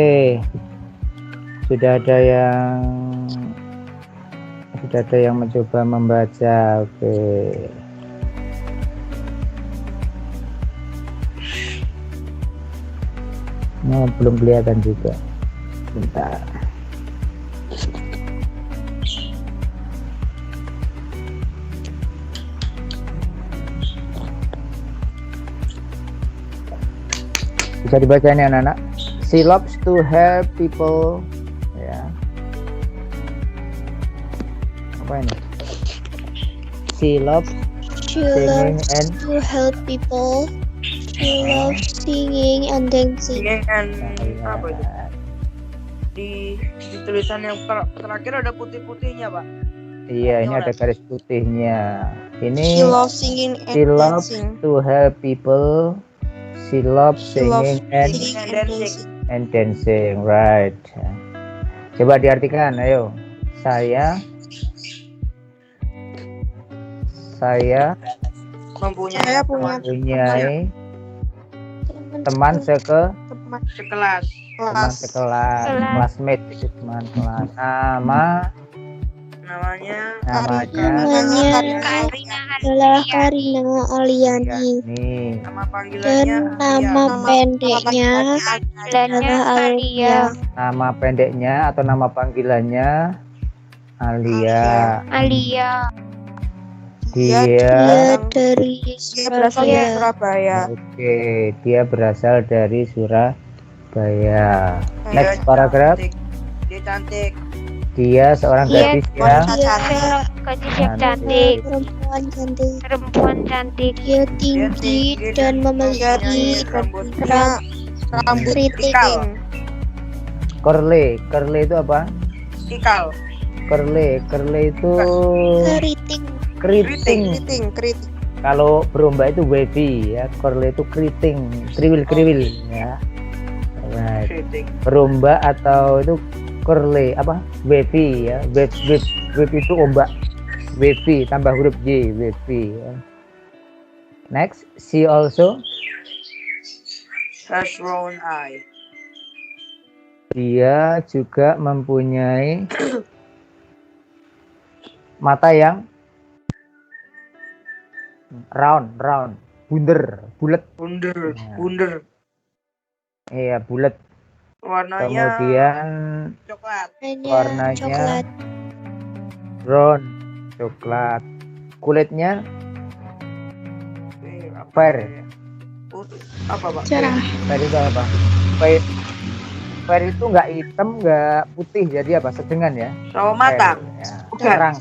Sudah ada yang mencoba membaca. Oke. Nah, belum kelihatan juga. Bentar. Bisa dibaca nih anak-anak. She loves to help people. Ya. Apa ini? She loves She singing loves and to help people. She loves singing and dancing. Singing and apa itu? Di tulisan yang terakhir ada putih-putihnya, Pak. iya, ini ada garis putihnya. She Ini loves singing she and loves dancing. to help people. She loves She loves singing and singing and dancing. dancing. Right. Coba diartikan, ayo. Saya Mempunyai mempunyai teman sekelas, sekelas. classmate, teman kelas. Namanya Namanya adalah Karina Aliani. Nih, nama Dan panggilannya nama pendeknya adalah Alia. nama pendeknya atau nama panggilannya Alia. Dia Dia dari berasal dari Surabaya. Surabaya. oke, dia berasal dari Surabaya. Next Dia paragraph. Dia cantik. Dia seorang gadis yang cantik. Perempuan cantik. Dia tinggi dan memiliki Rambutnya rambut keriting. Curly itu apa? Ikal. Curly itu Keriting. keriting. Kalau beromba itu wavy ya, curly itu keriting, kriwil ya. Right. Kritik. Beromba atau itu curly apa? Wavy ya. Wave itu ombak. Wavy tambah huruf J, wavy ya. Next, she also Has round eye. dia juga mempunyai mata yang round, bunder, bulat. Bunder. Ya. Bunder. Iya, bulat. Warnanya Kemudian coklat. warnanya Coklat. brown, coklat. Kulitnya Apa fair. ya? Apa, Pak? Cerah. Fair itu apa? Fair itu nggak hitam, nggak putih, jadi apa? Sedengan ya. Sawo matang. Fair, ya. Bukan. Terang.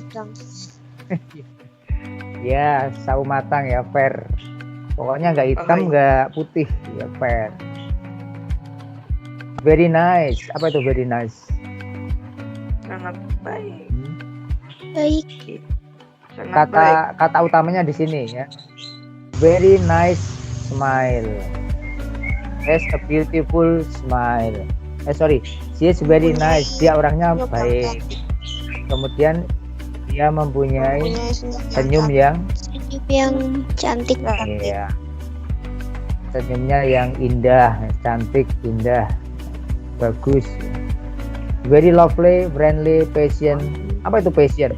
Ya, sawo matang ya, fair. Pokoknya nggak hitam, Oke. nggak putih, ya fair. Very nice. Apa itu very nice? Sangat baik. Baik. Sangat baik. Kata utamanya di sini ya. Very nice smile. Has a beautiful smile. She is very nice. Dia orangnya baik. Kemudian dia mempunyai senyum yang Senyum yang cantik. iya. Senyumnya yang indah, cantik, indah, bagus. Very lovely, friendly, patient. Apa itu patient?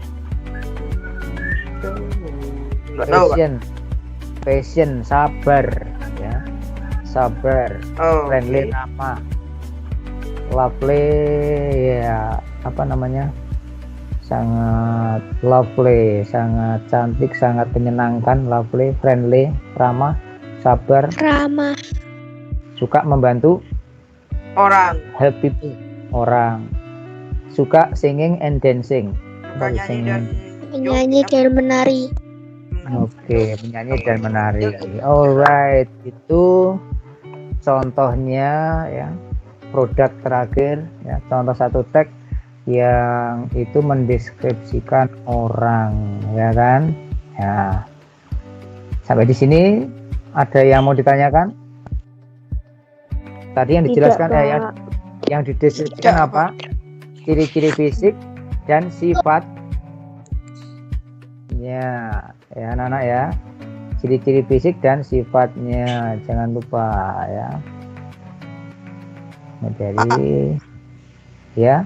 Nggak tahu, Pak. Patient, sabar, ya, sabar. Oh, Friendly oke. nama. Lovely, ya, apa namanya? Sangat lovely, sangat cantik, sangat menyenangkan. Lovely, friendly, ramah, sabar, Ramah. suka membantu, Orang. help people, orang. Suka singing and dancing. Apa itu Penyanyi singing? dan Menyanyi dan menari. Oke, menyanyi dan menari. Alright, itu contohnya ya, produk terakhir ya, contoh satu teks yang itu mendeskripsikan orang, ya kan? Ya. Sampai di sini ada yang mau ditanyakan? Tadi yang dijelaskan ya, yang dideskripsikan apa? Ciri-ciri fisik dan sifat. Ya anak-anak ya, ciri-ciri fisik dan sifatnya jangan lupa ya. Dari ya,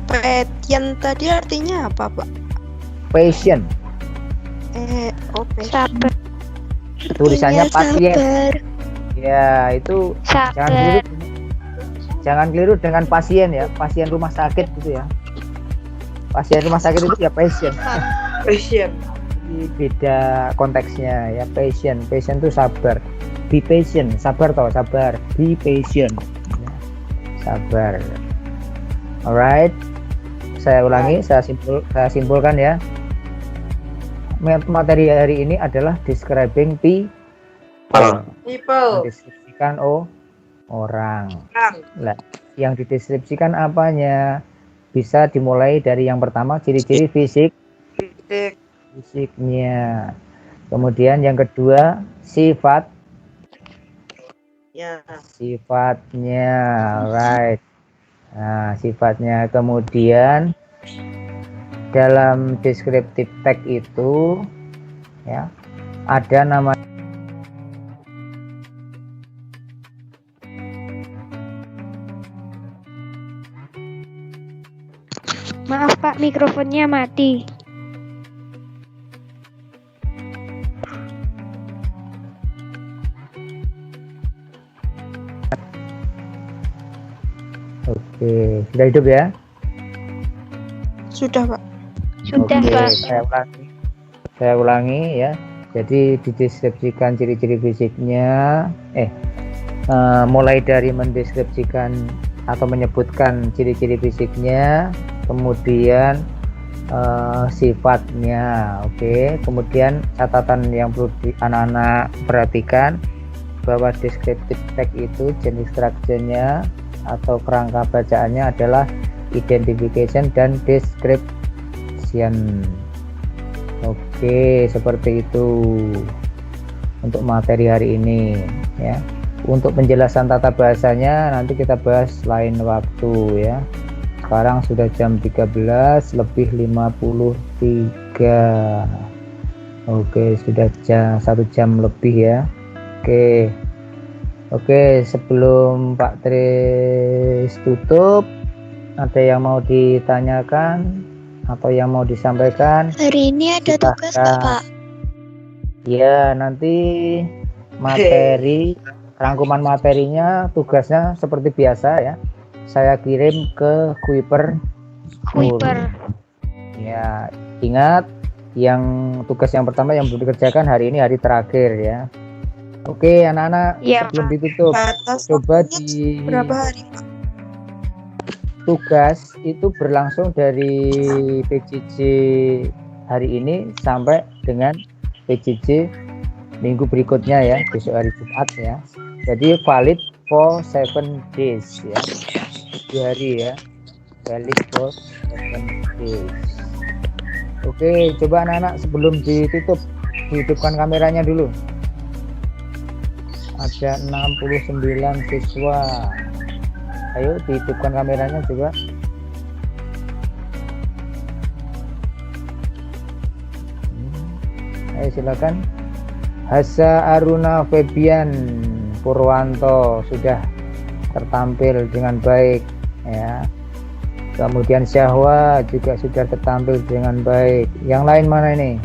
Patient tadi artinya apa, Pak? patient, Sabar. tulisannya Iya, pasien. sabar. Ya itu jangan keliru dengan pasien ya, pasien rumah sakit gitu ya. Pasien rumah sakit itu ya patient. Passion. Beda konteksnya ya, patient itu sabar. be patient, sabar toh, sabar, be patient, ya, sabar. Alright, saya ulangi, saya simpulkan ya. Materi hari ini adalah describing people, People. mendeskripsikan orang. Orang. Lah, yang dideskripsikan apanya? Bisa dimulai dari yang pertama, ciri-ciri Titik. fisiknya. Kemudian yang kedua, sifatnya. Right. Nah, sifatnya. Kemudian dalam descriptive text itu ya ada nama Maaf Pak, mikrofonnya mati. Oke, sudah hidup ya? Sudah, Pak. Sudah Oke, Pak. saya ulangi ya. Jadi dideskripsikan ciri-ciri fisiknya, mulai dari mendeskripsikan atau menyebutkan ciri-ciri fisiknya, kemudian sifatnya, oke. Kemudian catatan yang perlu anak-anak perhatikan bahwa descriptive text itu jenis structure-nya atau kerangka bacaannya adalah identification dan description. Oke, seperti itu untuk materi hari ini ya. Untuk penjelasan tata bahasanya nanti kita bahas lain waktu ya. Sekarang sudah jam 13:53. Oke, sudah jam 1 jam lebih ya. Oke, sebelum Pak Tris tutup, ada yang mau ditanyakan atau yang mau disampaikan? Hari ini ada tugas nggak, Pak? Ya, nanti materi rangkuman materinya, tugasnya seperti biasa ya. Saya kirim ke Kuiper. Ya, ingat yang tugas yang pertama yang belum dikerjakan hari ini hari terakhir ya. Oke, anak-anak, Iya, sebelum ditutup, coba di Berapa hari, Pak? tugas itu berlangsung dari PJJ hari ini sampai dengan PJJ minggu berikutnya ya, besok hari Jumat ya. Jadi valid for 7 days ya, 7 hari ya, valid for 7 days. Oke, coba anak-anak sebelum ditutup hidupkan kameranya dulu. Ada 69 siswa. Ayo dihidupkan kameranya coba. Ayo silakan. Hasa Aruna Febian Purwanto sudah tertampil dengan baik ya. Kemudian Syahwa juga sudah tertampil dengan baik. Yang lain mana ini?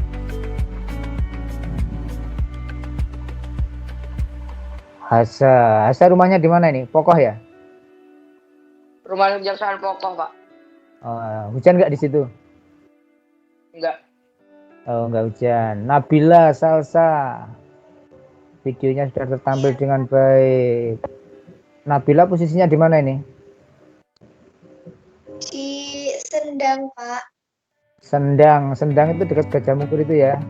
Hasa rumahnya di mana ini? Pokoh ya? Rumah Kejaksaan Pokok, Pak. Hujan nggak di situ? Enggak. Oh, nggak hujan. Nabila Salsa, videonya sudah tertampil dengan baik. Nabila posisinya di mana ini? Di Sendang, Pak. Sendang itu dekat Gajah Mungkur itu ya?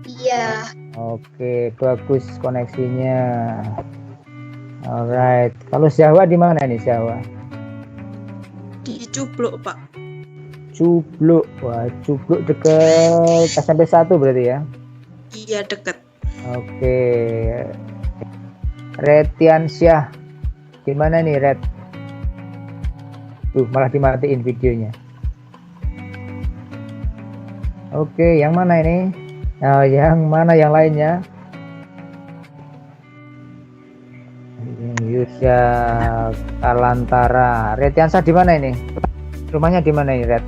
Iya. Oke, bagus koneksinya. Alright. Kalau Syahwa di mana nih Syahwa? Di Cubluk, Pak. Cubluk. Wah, Cubluk dekat SMP 1 berarti ya? Iya, dekat. Oke. Retiansyah. Di mana nih, Red? Tuh, malah dimatiin videonya. Oke, yang mana ini? Yang mana yang lainnya? Yusya Kalantara. Retiansyah di mana ini? Rumahnya di mana ini, Red?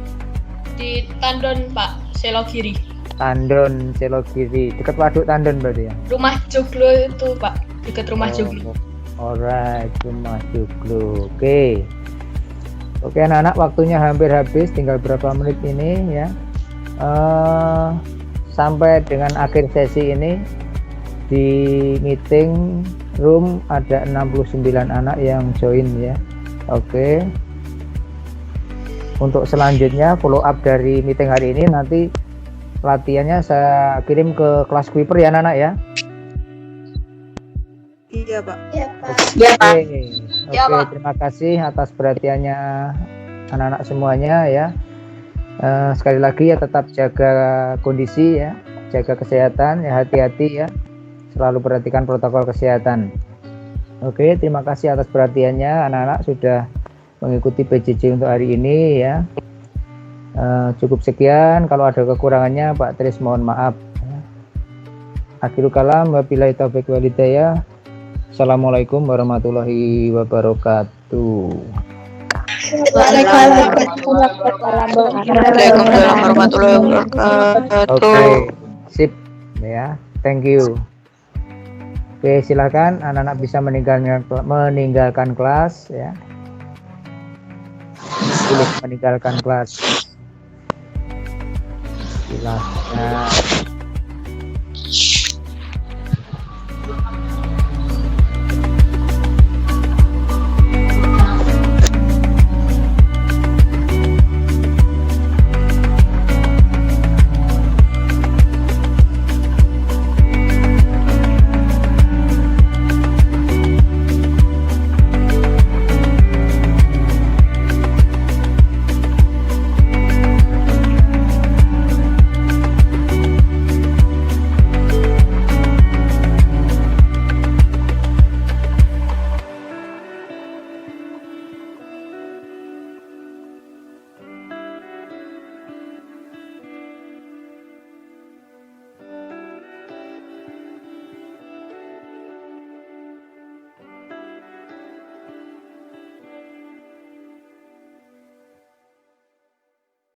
Di Tandon, Pak, Selogiri. Tandon, Selogiri. Dekat Waduk Tandon berarti ya? Rumah Joglo itu, Pak, dekat rumah Joglo. Alright, rumah Joglo. Oke anak-anak, waktunya hampir habis, tinggal berapa menit ini ya. Sampai dengan akhir sesi ini di meeting room ada 69 anak yang join ya. Oke. Untuk selanjutnya follow up dari meeting hari ini, nanti latihannya saya kirim ke kelas Kuiper ya anak-anak ya. Iya, Pak. Oke, terima kasih atas perhatiannya anak-anak semuanya ya. Sekali lagi ya, tetap jaga kondisi ya, jaga kesehatan ya, hati-hati ya, selalu perhatikan protokol kesehatan. Oke, terima kasih atas perhatiannya anak-anak sudah mengikuti PJJ untuk hari ini ya. Cukup sekian, kalau ada kekurangannya Pak Tris mohon maaf ya. Akhirul kalam, wabillahi taufiq wal hidayah. Assalamualaikum warahmatullahi wabarakatuh. Waalaikumsalam warahmatullahi wabarakatuh. Oke, sip ya, thank you. Oke, silakan anak-anak bisa meninggalkan kelas ya. Boleh meninggalkan kelas. Silakan.